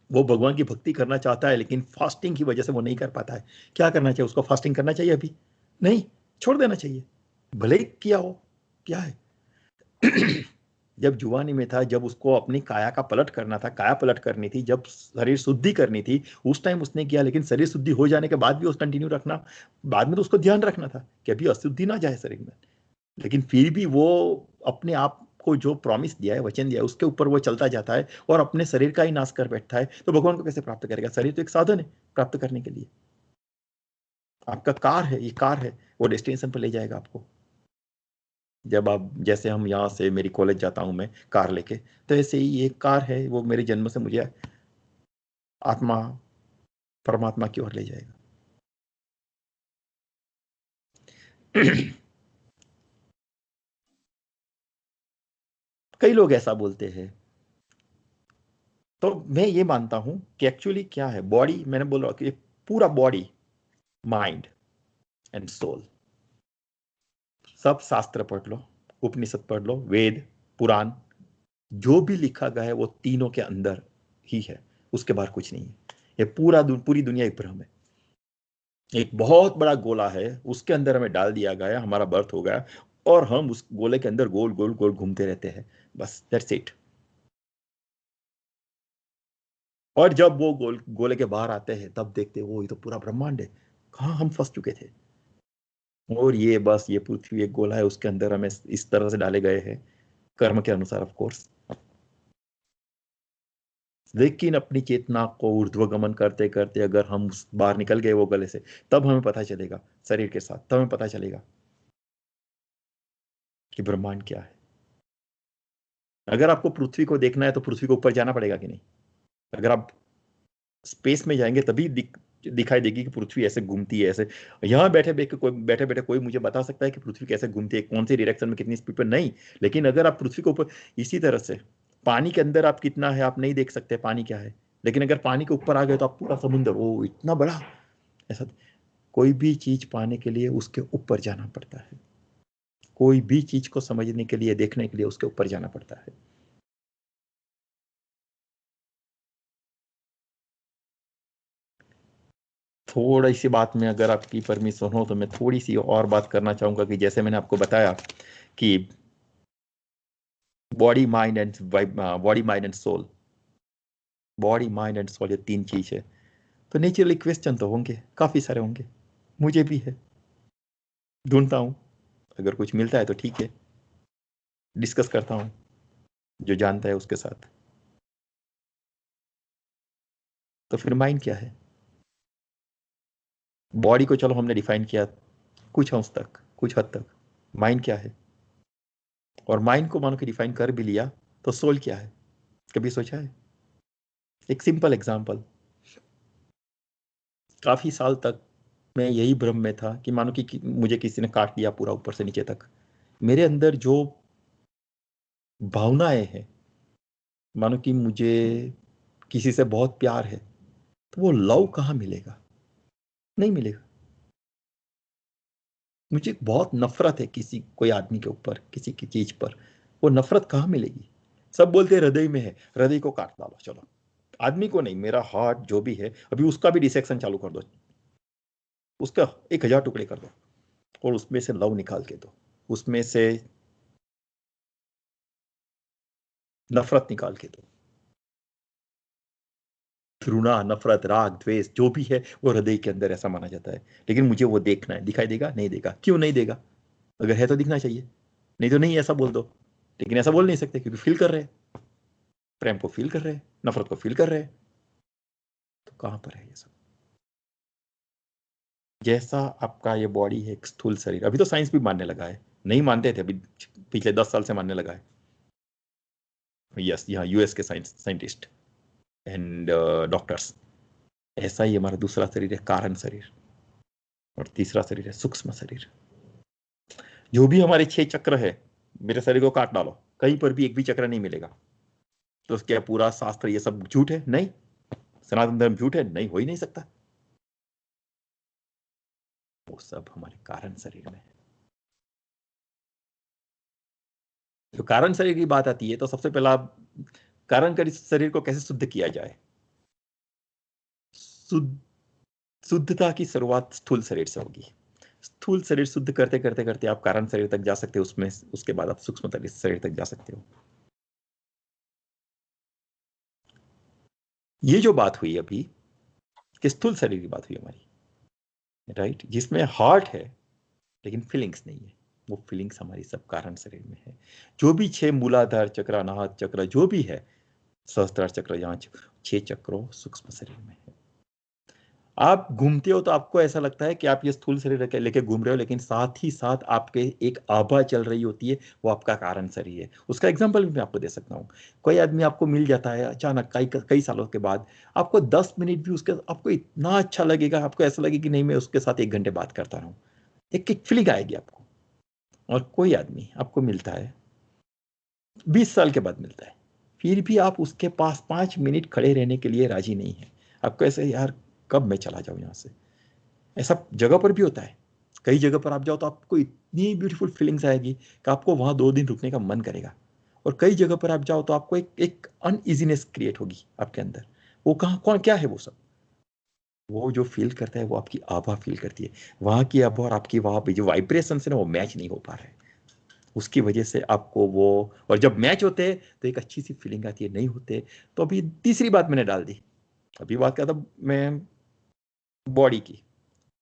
वो भगवान की भक्ति करना चाहता है, लेकिन फास्टिंग की वजह से वो नहीं कर पाता है। क्या करना चाहिए उसको? फास्टिंग करना चाहिए? अभी नहीं, छोड़ देना चाहिए, भले ही किया हो। क्या है जब जुवानी में था, जब उसको अपनी काया का पलट करना था, काया पलट करनी थी, जब शरीर शुद्धि करनी थी, उस टाइम उसने किया। लेकिन शरीर शुद्धि हो जाने के बाद भी उस कंटिन्यू रखना, बाद में तो उसको ध्यान रखना था कि अभी अशुद्धि ना जाए शरीर में। लेकिन फिर भी वो अपने आप को जो प्रॉमिस दिया है, वचन दिया है, उसके ऊपर वो चलता जाता है और अपने शरीर का ही नाश कर बैठता है। तो भगवान को कैसे प्राप्त करेगा? शरीर तो एक साधन है प्राप्त करने के लिए। आपका कार है, ये कार है, वो डेस्टिनेशन पर ले जाएगा आपको। जब आप, जैसे हम यहाँ से, मेरी कॉलेज जाता हूँ मैं कार लेके, तो ऐसे ही एक कार है, वो मेरे जन्म से मुझे आत्मा परमात्मा की ओर ले जाएगा। कई लोग ऐसा बोलते हैं। तो मैं ये मानता हूं कि एक्चुअली क्या है, बॉडी, मैंने बोला कि पूरा बॉडी, माइंड एंड सोल, सब शास्त्र पढ़ लो, उपनिषद पढ़ लो, वेद पुराण, जो भी लिखा गया है वो तीनों के अंदर ही है, उसके बाहर कुछ नहीं है। ये पूरी दुनिया एक भ्रम है, एक बहुत बड़ा गोला है, उसके अंदर हमें डाल दिया गया, हमारा बर्थ हो गया और हम उस गोले के अंदर गोल गोल गोल घूमते रहते हैं, बस दैट्स इट। और जब वो गोले के बाहर आते हैं, तब देखते हैं वो ये तो पूरा ब्रह्मांड है, कहाँ हम फंस चुके थे। और ये बस ये पृथ्वी एक गोला है, उसके अंदर हमें इस तरह से डाले गए हैं, कर्म के अनुसार ऑफ कोर्स। लेकिन अपनी चेतना को ऊर्ध्वगमन करते करते अगर हम बाहर निकल गए वो गले से, तब हमें पता चलेगा, शरीर के साथ, तब हमें पता चलेगा कि ब्रह्मांड क्या है। अगर आपको पृथ्वी को देखना है तो पृथ्वी को ऊपर जाना पड़ेगा कि नहीं? अगर आप स्पेस में जाएंगे तभी दिखाई देगी कि पृथ्वी ऐसे घूमती है, ऐसे। यहाँ बैठे बैठे कोई मुझे बता सकता है कि पृथ्वी कैसे घूमती है, कौन सी डायरेक्शन में, कितनी स्पीड पर? नहीं। लेकिन अगर आप पृथ्वी को ऊपर, इसी तरह से पानी के अंदर आप कितना है आप नहीं देख सकते, पानी क्या है। लेकिन अगर पानी के ऊपर आ गए तो आप पूरा समुद्र, वो इतना बड़ा, ऐसा। कोई भी चीज पाने के लिए उसके ऊपर जाना पड़ता है, कोई भी चीज को समझने के लिए, देखने के लिए उसके ऊपर जाना पड़ता है। थोड़ी सी बात में अगर आपकी परमिशन हो तो मैं थोड़ी सी और बात करना चाहूंगा कि जैसे मैंने आपको बताया कि body mind and soul, body mind and soul, ये तीन चीज है। तो नेचुरली क्वेश्चन तो होंगे, काफी सारे होंगे, मुझे भी है, ढूंढता हूं, अगर कुछ मिलता है तो ठीक है, डिस्कस करता हूं जो जानता है उसके साथ। तो फिर माइंड क्या है? बॉडी को चलो हमने डिफाइन किया कुछ हद तक, कुछ हद तक। माइंड क्या है? और माइंड को मानो कि डिफाइन कर भी लिया, तो सोल क्या है? कभी सोचा है? एक सिंपल एग्जांपल, काफी साल तक मैं यही भ्रम में था कि मानो कि मुझे किसी ने काट दिया पूरा ऊपर से नीचे तक, मेरे अंदर जो भावनाएं हैं, मानो कि मुझे किसी से बहुत प्यार है, तो वो लव कहाँ मिलेगा? नहीं मिलेगा। मुझे बहुत नफरत है किसी, कोई आदमी के ऊपर, किसी की चीज पर, वो नफरत कहाँ मिलेगी? सब बोलते हैं हृदय में है, हृदय को काट डालो, चलो। आदमी को नहीं, मेरा हार्ट जो भी है, अभी उसका भी डिसेक्शन चालू कर दो, उसका 1000 टुकड़े कर दो और उसमें से लव निकाल के दो, उसमें से नफरत निकाल के दो। घृणा, नफरत, राग, द्वेष जो भी है वो हृदय के अंदर, ऐसा माना जाता है। लेकिन मुझे वो देखना है, दिखाई देगा? नहीं देगा। क्यों नहीं देगा? अगर है तो दिखना चाहिए, नहीं तो नहीं, ऐसा बोल दो। लेकिन ऐसा बोल नहीं सकते क्योंकि फील कर रहे हैं, प्रेम को फील कर रहे हैं, नफरत को फील कर रहे हैं। तो कहां पर है ये सब? जैसा आपका ये बॉडी है एक स्थूल शरीर, अभी तो साइंस भी मानने लगा है, नहीं मानते थे, अभी पिछले 10 साल से मानने लगा है। यस, यहाँ यूएस के साइंटिस्ट एंड डॉक्टर्स। ऐसा ही हमारा दूसरा शरीर है कारण शरीर, और तीसरा शरीर है सूक्ष्म शरीर। जो भी हमारे 6 चक्र है, मेरे शरीर को काट डालो, कहीं पर भी एक भी चक्र नहीं मिलेगा। तो क्या पूरा शास्त्र ये सब झूठ है? नहीं। सनातन धर्म झूठ है? नहीं, हो ही नहीं सकता। वो सब हमारे कारण शरीर में है। तो कारण शरीर की बात आती है तो सबसे पहला कारण का शरीर को कैसे शुद्ध किया जाए? शुद्ध शुद्धता की शुरुआत स्थूल शरीर से होगी। स्थूल शरीर शुद्ध करते करते करते आप कारण शरीर तक जा सकते हो, उसमें उसके बाद आप सूक्ष्म शरीर तक जा सकते हो। ये जो बात हुई अभी कि स्थूल शरीर की बात हुई हमारी, राइट, जिसमें हार्ट है लेकिन फीलिंग्स नहीं है। वो फीलिंग्स हमारी सब कारण शरीर में है। जो भी 6 मूलाधार चक्र, अनाहत चक्र, जो भी है, सहस्त्रार चक्र, यहाँ 6 चक्रों सूक्ष्म शरीर में है। आप घूमते हो तो आपको ऐसा लगता है कि आप ये स्थूल शरीर लेके घूम रहे हो, लेकिन साथ ही साथ आपके एक आभा चल रही होती है, वो आपका कारण शरीर है। उसका एग्जांपल भी मैं आपको दे सकता हूँ। कोई आदमी आपको मिल जाता है अचानक कई कई सालों के बाद, आपको 10 मिनट भी उसके, आपको इतना अच्छा लगेगा, आपको ऐसा लगेगा कि नहीं मैं उसके साथ 1 घंटे बात करता रहूँ। एक एक फीलिंग आएगी आपको। और कोई आदमी आपको मिलता है 20 साल के बाद मिलता है, फिर भी आप उसके पास 5 मिनट खड़े रहने के लिए राजी नहीं है। आपको ऐसे, यार कब मैं चला जाऊं यहाँ से। ऐसा जगह पर भी होता है। कई जगह पर आप जाओ तो आपको इतनी ब्यूटीफुल फीलिंग्स आएगी कि आपको वहां 2 दिन रुकने का मन करेगा। और कई जगह पर आप जाओ तो आपको एक एक अनइजीनेस क्रिएट होगी आपके अंदर। वो कहाँ, कौन, क्या है वो सब? वो जो फील करता है वो आपकी आभा फील करती है। वहां की आभा और आपकी वहां पे जो वाइब्रेशन है ना, वो मैच नहीं हो पा रहा है। उसकी वजह से आपको वो, और जब मैच होते हैं तो एक अच्छी सी फीलिंग आती है, नहीं होते तो अभी तीसरी बात मैंने डाल दी। अभी बात करता मैं बॉडी की,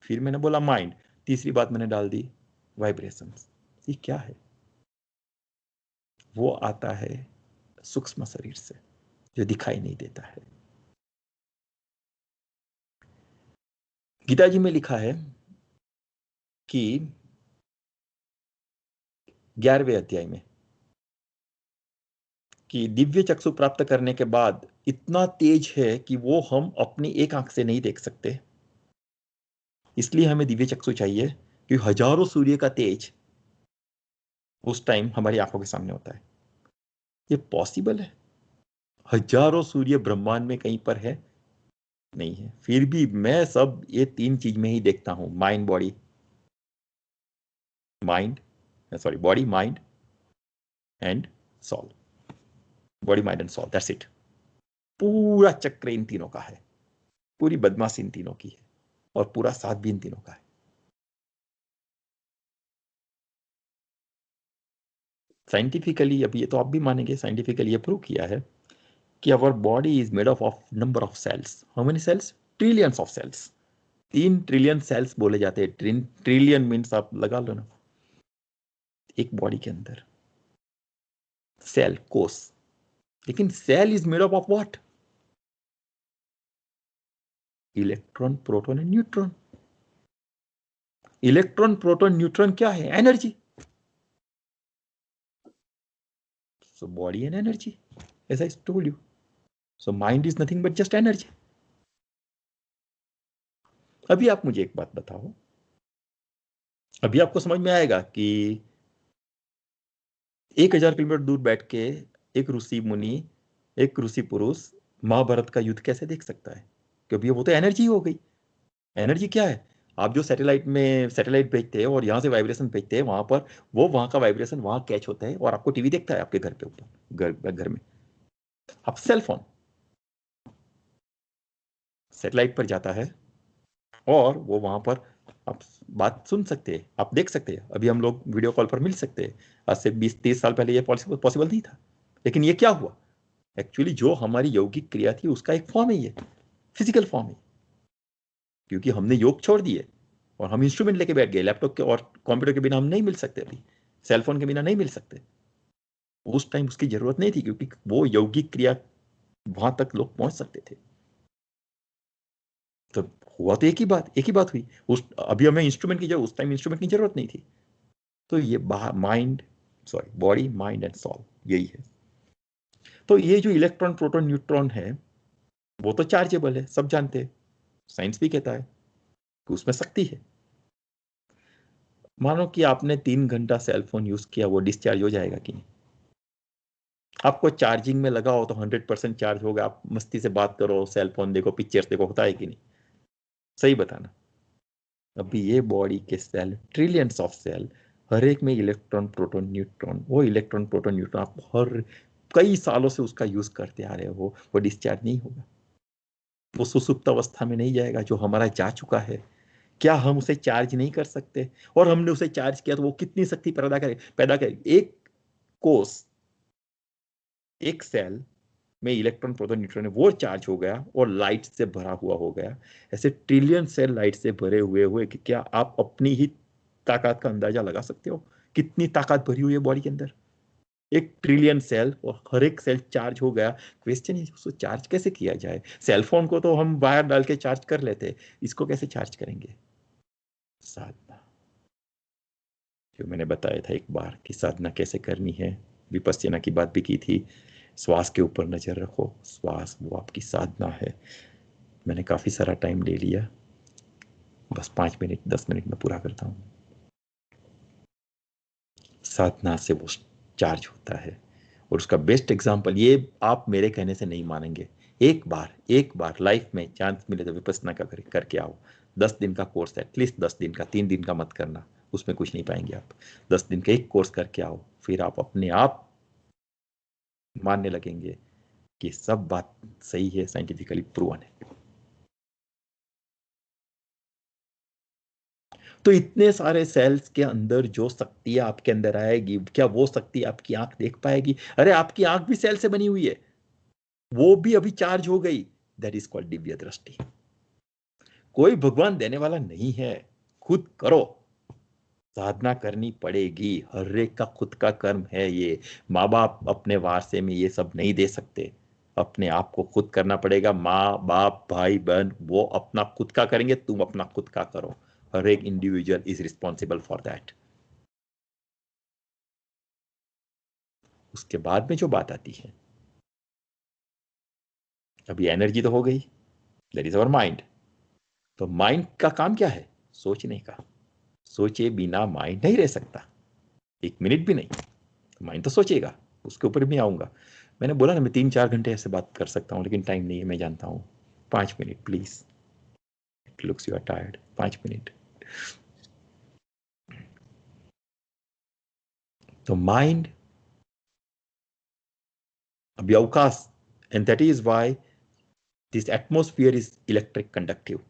फिर मैंने बोला माइंड, तीसरी बात मैंने डाल दी वाइब्रेशंस। ये क्या है? वो आता है सूक्ष्म शरीर से, जो दिखाई नहीं देता है। गीता जी में लिखा है कि 11वें अध्याय में कि दिव्य चक्षु प्राप्त करने के बाद इतना तेज है कि वो हम अपनी एक आंख से नहीं देख सकते। इसलिए हमें दिव्य चक्षु चाहिए कि हजारों सूर्य का तेज उस टाइम हमारी आंखों के सामने होता है। ये पॉसिबल है? हजारों सूर्य ब्रह्मांड में कहीं पर है? नहीं है। फिर भी मैं सब ये 3 चीज में ही देखता हूं, mind body mind sorry body mind and soul. Body mind and soul, that's it. पूरा चक्र इन तीनों का है, पूरी बदमाशी इन तीनों की है, और पूरा साथ भी इन तीनों का है। साइंटिफिकली, अभी ये तो आप भी मानेंगे, साइंटिफिकली ये प्रूव किया है कि our body is made of number of cells. How many cells? Trillions of cells. 3 trillion cells बोले जाते हैं। ट्रिलियन मीन्स आप लगा लो ना, एक बॉडी के अंदर सेल, कोष। लेकिन cell is made up of what? Electron, proton and neutron. Electron, proton, neutron क्या है? Energy. So body and energy, as I told you. So mind is nothing but just energy. अभी आप मुझे एक बात बताओ, अभी आपको समझ में आएगा कि 1000 किलोमीटर दूर बैठ के एक ऋषि मुनि, एक ऋषि पुरुष महाभारत का युद्ध कैसे देख सकता है? क्योंकि वो तो एनर्जी हो गई। एनर्जी क्या है? आप जो सैटेलाइट भेजते हैं और यहाँ से वाइब्रेशन भेजते हैं वहां पर, वो वहां का वाइब्रेशन वहां कैच होता है और आपको टीवी देखता है आपके घर पे ऊपर, घर में। अब सेल फोन सैटेलाइट पर जाता है और वो वहां पर आप बात सुन सकते हैं, आप देख सकते हैं। अभी हम लोग वीडियो कॉल पर मिल सकते हैं। आज से 20-30 साल पहले ये पॉसिबल नहीं था। लेकिन ये क्या हुआ? एक्चुअली जो हमारी यौगिक क्रिया थी उसका एक फॉर्म है, ये फिजिकल फॉर्म है। क्योंकि हमने योग छोड़ दिए और हम इंस्ट्रूमेंट लेके बैठ गए। लैपटॉप के और कंप्यूटर के बिना हम नहीं मिल सकते, अभी सेल फोन के बिना नहीं मिल सकते। उस टाइम उसकी जरूरत नहीं थी, क्योंकि वो यौगिक क्रिया वहां तक लोग पहुंच सकते थे। तो हुआ तो एक ही बात हुई। उस अभी हमें इंस्ट्रूमेंट की जरूरत, उस टाइम इंस्ट्रूमेंट की जरूरत नहीं थी। तो ये mind, sorry body mind and soul, यही है। तो ये जो इलेक्ट्रॉन, प्रोटॉन, न्यूट्रॉन है, वो तो चार्जेबल है, सब जानते हैं। साइंस भी कहता है कि उसमें शक्ति है। मानो कि आपने 3 घंटा सेल फोन यूज किया, वो डिस्चार्ज हो जाएगा कि नहीं? आपको चार्जिंग में लगा हो तो 100% चार्ज होगा, आप मस्ती से बात करो, सेल फोन देखो, पिक्चर्स देखो, होता है कि नहीं? सही बताना। अभी ये बॉडी के सेल, ट्रिलियंस ऑफ सेल, हर एक में इलेक्ट्रॉन प्रोटॉन न्यूट्रॉन, वो इलेक्ट्रॉन प्रोटॉन न्यूट्रॉन आप हर कई सालों से उसका यूज करते आ रहे हो, वो डिस्चार्ज नहीं होगा, वो सुसुप्त अवस्था में नहीं जाएगा जो हमारा जा चुका है। क्या हम उसे चार्ज नहीं कर सकते? और हमने उसे चार्ज किया तो वो कितनी शक्ति पैदा करे? एक कोष, एक सेल में इलेक्ट्रॉन प्रोटॉन न्यूट्रॉन है, वो चार्ज हो गया और लाइट से भरा हुआ हो गया। ऐसे ट्रिलियन सेल लाइट से भरे हुए कि क्या आप अपनी ही ताकत का अंदाजा लगा सकते हो? कितनी ताकत भरी हुई है बॉडी के अंदर? 1 ट्रिलियन सेल और हर एक सेल चार्ज हो गया। क्वेश्चन है उसको चार्ज कैसे किया जाए? सेल फोन को तो हम वायर डाल के चार्ज कर लेते, इसको कैसे चार्ज करेंगे? साधना, जो मैंने बताया था एक बार कि साधना कैसे करनी है, विपस्यना की बात भी की थी। श्वास के ऊपर नजर रखो, श्वास वो आपकी साधना है। मैंने काफी सारा टाइम ले लिया, बस 5 मिनट 10 मिनट में पूरा करता हूँ। साधना से वो चार्ज होता है, और उसका बेस्ट एग्जांपल, ये आप मेरे कहने से नहीं मानेंगे, एक बार लाइफ में चांस मिले तो विपस्सना का करके आओ। 10 दिन का कोर्स है, एटलीस्ट 10 दिन का, 3 दिन का मत करना, उसमें कुछ नहीं पाएंगे आप। 10 दिन का एक कोर्स करके आओ, फिर आप अपने आप मानने लगेंगे कि सब बात सही है, साइंटिफिकली प्रूवन है। तो इतने सारे सेल्स के अंदर जो शक्ति आपके अंदर आएगी, क्या वो शक्ति आपकी आंख देख पाएगी? अरे आपकी आंख भी सेल से बनी हुई है, वो भी अभी चार्ज हो गई। दैट इज कॉल्ड दिव्य दृष्टि। कोई भगवान देने वाला नहीं है, खुद करो। साधना करनी पड़ेगी, हर एक का खुद का कर्म है ये। माँ बाप अपने वारसे में ये सब नहीं दे सकते, अपने आप को खुद करना पड़ेगा। माँ बाप भाई बहन वो अपना खुद का करेंगे, तुम अपना खुद का करो। हर एक individual is responsible for that. उसके बाद में जो बात आती है, अभी एनर्जी तो हो गई, दैट इज अवर माइंड। तो माइंड का काम क्या है? सोचने का। सोचे बिना माइंड नहीं रह सकता, 1 मिनट भी नहीं। माइंड तो सोचेगा, उसके ऊपर भी आऊंगा। मैंने बोला ना मैं 3-4 घंटे ऐसे बात कर सकता हूँ, लेकिन टाइम नहीं है, मैं जानता हूँ। 5 minute please, it looks you are tired. 5 minute. तो माइंड अभी अवकाश, and that is why this atmosphere is electric conductive.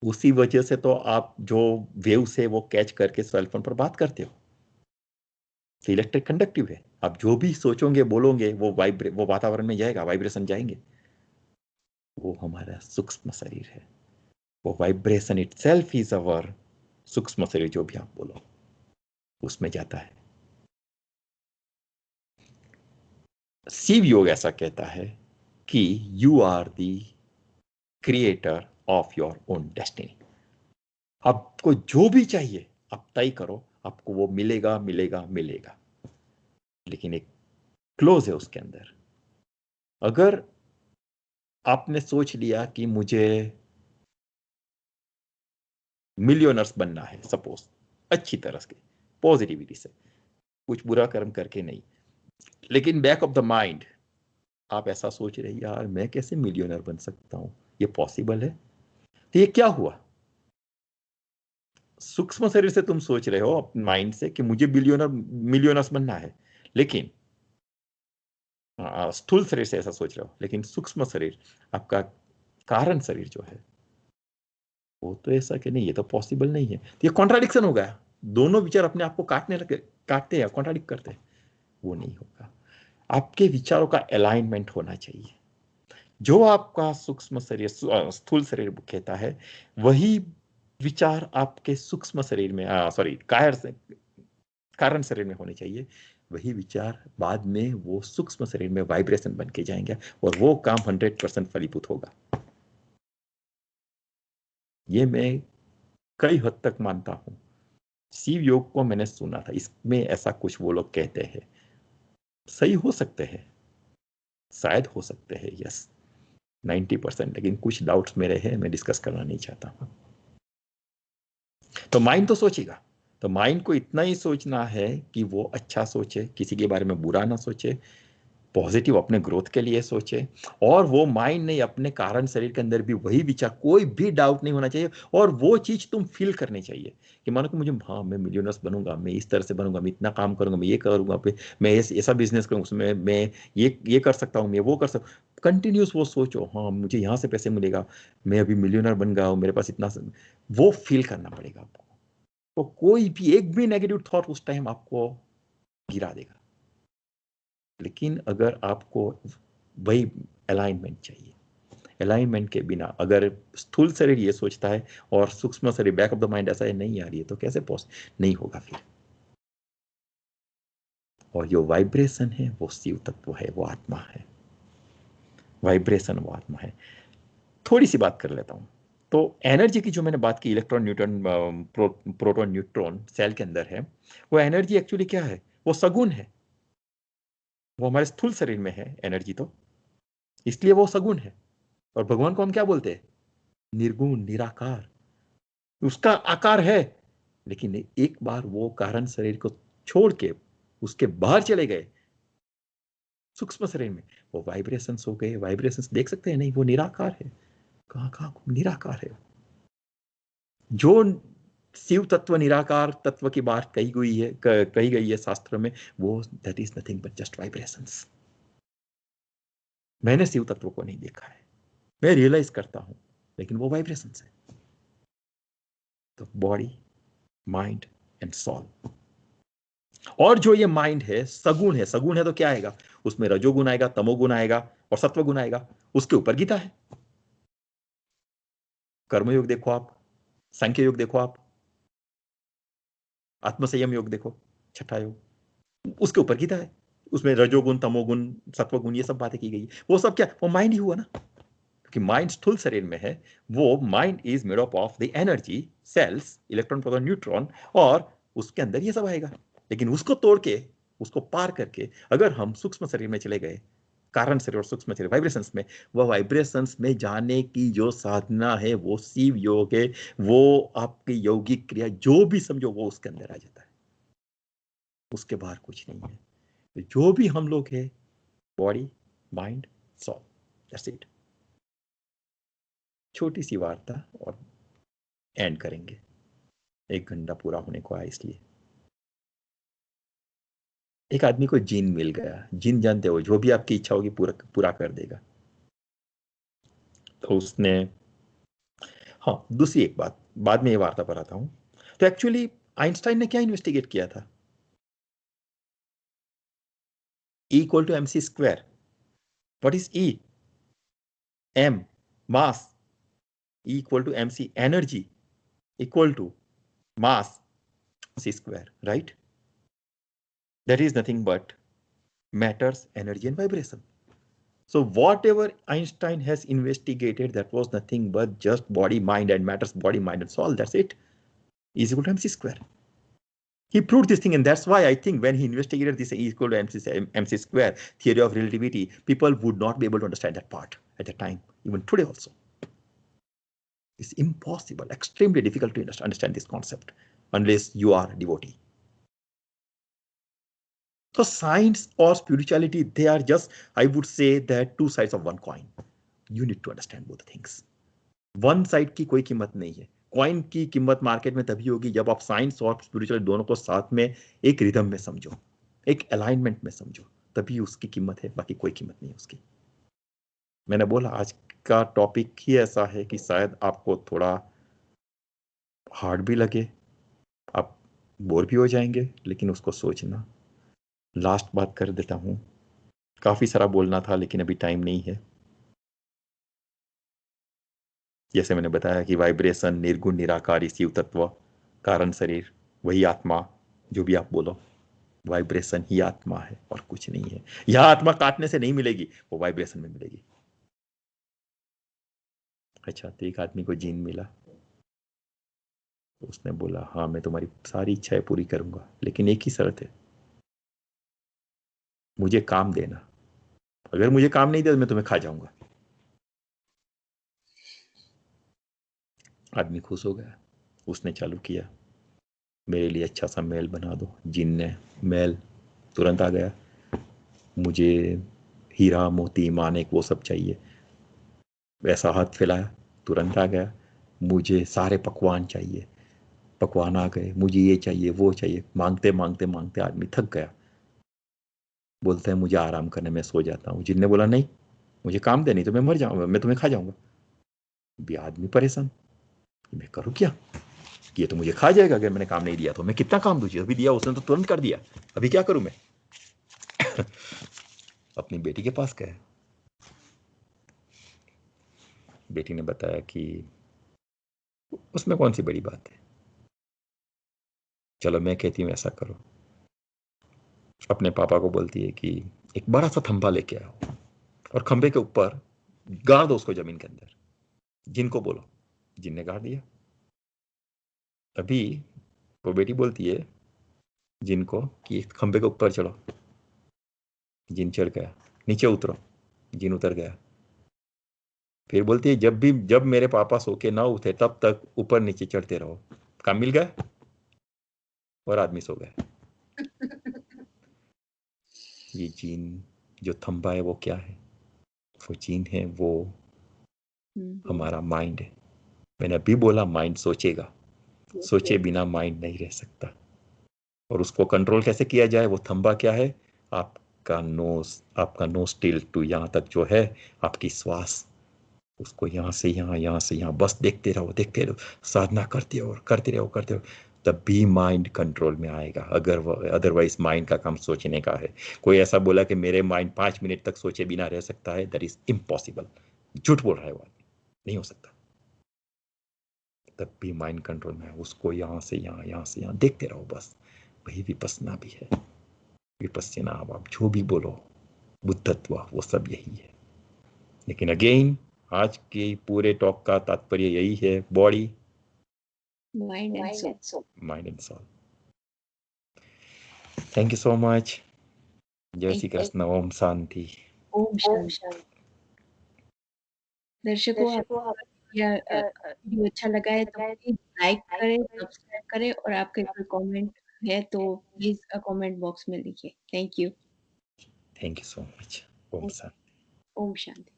उसी वजह से तो आप जो वेव से वो कैच करके सेल फोन पर बात करते हो, तो इलेक्ट्रिक कंडक्टिव है। आप जो भी सोचोगे बोलोगे वो वो वातावरण में जाएगा, वाइब्रेशन जाएंगे। वो हमारा सूक्ष्म शरीर है, वो वाइब्रेशन इटसेल्फ इज अवर सूक्ष्म शरीर, जो भी आप बोलो उसमें जाता है। शिव योग ऐसा कहता है कि you are the creator of your own destiny. आपको जो भी चाहिए आप तय करो, आपको वो मिलेगा मिलेगा मिलेगा। लेकिन एक क्लोज है उसके अंदर। अगर आपने सोच लिया कि मुझे मिलियनर्स बनना है, सपोज, अच्छी तरह से पॉजिटिविटी से, कुछ बुरा कर्म करके नहीं, लेकिन बैक ऑफ द माइंड आप ऐसा सोच रहे यार मैं कैसे मिलियनर बन सकता हूं, ये पॉसिबल है? तो ये क्या हुआ? सूक्ष्म शरीर से तुम सोच रहे हो माइंड से कि मुझे बिलियनर मिलियनर्स बनना है, लेकिन स्थूल शरीर से ऐसा सोच रहे हो, लेकिन सूक्ष्म शरीर, आपका कारण शरीर जो है, वो तो ऐसा कि नहीं ये तो पॉसिबल नहीं है। तो ये कॉन्ट्राडिक्शन हो गया, दोनों विचार अपने आप को काटने लगे, काटते हैं, कॉन्ट्राडिक्ट करते हैं। वो नहीं होगा। आपके विचारों का अलाइनमेंट होना चाहिए। जो आपका सूक्ष्म शरीर स्थूल शरीर कहता है, वही विचार आपके सूक्ष्म शरीर में सॉरी कारण शरीर में होने चाहिए। वही विचार बाद में वो सूक्ष्म शरीर में वाइब्रेशन बन के जाएंगे, और वो काम 100% फलीभूत होगा। ये मैं कई हद तक मानता हूं। शिव योग को मैंने सुना था, इसमें ऐसा कुछ वो लोग कहते हैं। सही हो सकते हैं, शायद हो सकते हैं, यस 90%, लेकिन कुछ डाउट्स मेरे हैं, मैं डिस्कस करना नहीं चाहता हूं। तो माइंड तो सोचेगा, तो माइंड को इतना ही सोचना है कि वो अच्छा सोचे, किसी के बारे में बुरा ना सोचे, पॉजिटिव अपने ग्रोथ के लिए सोचे, और वो माइंड नहीं अपने कारण शरीर के अंदर भी वही विचार, कोई भी डाउट नहीं होना चाहिए, और वो चीज तुम फील करनी चाहिए कि मानो कि मुझे, हाँ मैं मिलियनर्स बनूंगा, मैं इस तरह से बनूंगा, मैं इतना काम करूंगा, मैं ये करूंगा, मैं ऐसा बिजनेस करूंगा, उसमें मैं ये कर सकता हूँ, मैं वो कर सकता हूँ, कंटिन्यूस वो सोचो, हाँ मुझे यहाँ से पैसे मिलेगा, मैं अभी मिलियनर बन गया हूँ, मेरे पास इतना, वो फील करना पड़ेगा आपको। तो कोई भी एक भी नेगेटिव थॉट उस टाइम आपको गिरा देगा। लेकिन अगर आपको वही अलाइनमेंट चाहिए, अलाइनमेंट के बिना अगर स्थूल शरीर ये सोचता है और सूक्ष्म शरीर, बैक ऑफ द माइंड ऐसा है नहीं आ रही है, तो कैसे नहीं होगा फिर। और जो वाइब्रेशन है वो शिव तत्व है, वो आत्मा है, वाइब्रेशन वो आत्मा है। थोड़ी सी बात कर लेता हूं। तो एनर्जी की जो मैंने बात की, electron neutron proton neutron cell के अंदर है, वो एनर्जी एक्चुअली क्या है, वो सगुण है, वो हमारे स्थूल शरीर में है एनर्जी, तो इसलिए वो सगुण है। और भगवान को हम क्या बोलते हैं, निर्गुण निराकार, उसका आकार है, लेकिन एक बार वो कारण शरीर को छोड़ के उसके बाहर चले गए सूक्ष्म शरीर में, वो वाइब्रेशंस हो गए, वाइब्रेशंस देख सकते हैं नहीं, वो निराकार है, कहाँ कहाँ निराकार है। जो शिव तत्व निराकार तत्व की बात कही गई है शास्त्र में, वो that is nothing but just vibrations. मैंने शिव तत्व को नहीं देखा है, मैं रियलाइज करता हूं, लेकिन वो वाइब्रेशंस है। तो बॉडी, माइंड एंड सोल। और जो ये माइंड है सगुण है, सगुण है तो क्या आएगा, उसमें रजोगुण आएगा, तमोगुण आएगा और सत्वगुण आएगा। उसके ऊपर गीता है, कर्मयोग देखो आप, सांख्य योग देखो आप, आत्मसंयम योग देखो, छठा योग, उसके ऊपर गीता है। उसमें रजोगुण, तमोगुण, सत्वगुण, ये सब बातें की गई है। वो सब क्या, वो माइंड ही हुआ ना, क्योंकि माइंड स्थूल शरीर में है। वो mind is made up of the energy cells, electron, proton, neutron, और उसके अंदर ये सब आएगा। लेकिन उसको तोड़ के, उसको पार करके अगर हम सूक्ष्म शरीर में चले गए, कारण शरीर और सूक्ष्म शरीर वाइब्रेशंस में, वह वाइब्रेशंस में जाने की जो साधना है वो शिव योग है। वो आपकी यौगिक क्रिया जो भी समझो वो उसके अंदर आ जाता है, उसके बाहर कुछ नहीं है। तो जो भी हम लोग है, body, mind, soul, that's it. छोटी सी वार्ता और एंड करेंगे, 1 घंटा पूरा होने को आया इसलिए। एक आदमी को जिन मिल गया, जिन जानते हो, जो भी आपकी इच्छा होगी पूरा पूरा कर देगा। तो उसने, हाँ दूसरी एक बात बाद में ये वार्ता पर आता हूं। तो एक्चुअली आइंस्टाइन ने क्या इन्वेस्टिगेट किया था, E equal to MC square. What is E? M mass, E equal to MC energy, equal to mass C square, right? That is nothing but matters, energy and vibration. So whatever Einstein has investigated, that was nothing but just body, mind and matters, body, mind and soul. That's it. Is equal to MC square. He proved this thing, and that's why I think when he investigated this E equal to MC square theory of relativity, people would not be able to understand that part at the time, even today also. It's impossible, extremely difficult to understand this concept unless you are a devotee. So science or spirituality, they are just, I would say, that two sides of one coin. You need to understand both things. One side की कोई कीमत नहीं है। Coin की कीमत market में तभी होगी जब आप साइंस और स्पिरिचुअल दोनों को साथ में एक रिदम में समझो, एक अलाइनमेंट में समझो, तभी उसकी कीमत है, बाकी कोई कीमत नहीं उसकी। मैंने बोला आज का टॉपिक ही ऐसा है कि शायद आपको थोड़ा हार्ड भी लगे, आप बोर भी हो जाएंगे, लेकिन उसको सोचना। लास्ट बात कर देता हूं, काफी सारा बोलना था लेकिन अभी टाइम नहीं है। जैसे मैंने बताया कि वाइब्रेशन, निर्गुण निराकारी शिव तत्व, कारण शरीर, वही आत्मा, जो भी आप बोलो, वाइब्रेशन ही आत्मा है और कुछ नहीं है। यह आत्मा काटने से नहीं मिलेगी, वो वाइब्रेशन में मिलेगी। अच्छा, तो एक आदमी को जीन मिला, तो उसने बोला हाँ मैं तुम्हारी सारी इच्छाएं पूरी करूंगा, लेकिन एक ही शर्त है, मुझे काम देना। अगर मुझे काम नहीं दिया तो मैं तुम्हें खा जाऊंगा। आदमी खुश हो गया, उसने चालू किया, मेरे लिए अच्छा सा महल बना दो। जिन ने महल तुरंत आ गया। मुझे हीरा मोती मानिक वो सब चाहिए। वैसा हाथ फैलाया, तुरंत आ गया। मुझे सारे पकवान चाहिए, पकवान आ गए। मुझे ये चाहिए वो चाहिए, मांगते मांगते मांगते आदमी थक गया। बोलते हैं मुझे आराम करने में, सो जाता हूँ। जिन ने बोला नहीं, मुझे काम दे, नहीं तो मैं मर जाऊंगा, मैं तुम्हें खा जाऊंगा। भी आदमी परेशान, मैं करूँ क्या? ये तो मुझे खा जाएगा अगर मैंने काम नहीं दिया तो। मैं कितना काम दूँ? अभी दिया उसने तो तुरंत कर दिया, अभी क्या करूं मैं? अपनी बेटी के पास गए। बेटी ने बताया कि उसमें कौन सी बड़ी बात है, चलो मैं कहती हूँ ऐसा करो। अपने पापा को बोलती है कि एक बड़ा सा खंभा लेके आओ और खंभे के ऊपर गाड़ दो उसको जमीन के अंदर। जिनको बोलो। जिन ने गाड़ दिया। अभी वो बेटी बोलती है जिनको कि खंभे के ऊपर चढ़ो। जिन चढ़ गया। नीचे उतरो। जिन उतर गया। फिर बोलती है जब मेरे पापा सो के ना उठे तब तक ऊपर नीचे चढ़ते रहो। काम मिल गया और आदमी सो गए। ये जीन जो थंबा है वो क्या है? वो जीन है, वो हमारा माइंड है। मैंने अभी बोला माइंड सोचेगा, सोचे बिना माइंड नहीं रह सकता। और उसको कंट्रोल कैसे किया जाए? वो थंबा क्या है? आपका नोज टिल टू यहाँ तक जो है, आपकी श्वास, उसको यहाँ से यहाँ, यहाँ से यहाँ, बस देखते रहो देखते रहो। साधना करते रहो करते रहो करते रहो, तब भी माइंड कंट्रोल में आएगा। अदरवाइज माइंड का काम सोचने का है। कोई ऐसा बोला कि मेरे माइंड 5 मिनट तक सोचे बिना रह सकता है, दैट इज इम्पॉसिबल। झूठ बोल रहा है वो आदमी, नहीं हो सकता। तब भी माइंड कंट्रोल में है। उसको यहाँ से यहाँ, यहाँ से यहाँ देखते रहो बस। वही विपස්සना भी है। विपස්සना, आप जो भी बोलो, बुद्धत्व, वो सब यही है। लेकिन अगेन आज के पूरे टॉक का तात्पर्य यही है, body mind and soul. Mind and soul. Thank you so much. जय श्री कृष्ण। ओम शांति। ओम शांति। दर्शकों, आपको यह वीडियो अच्छा लगा है तो प्लीज लाइक करें, सब्सक्राइब करें, और आपके कोई कमेंट है तो प्लीज कमेंट बॉक्स में लिखिए। Thank you. Thank you so much. ओम शांति। ओम शांति।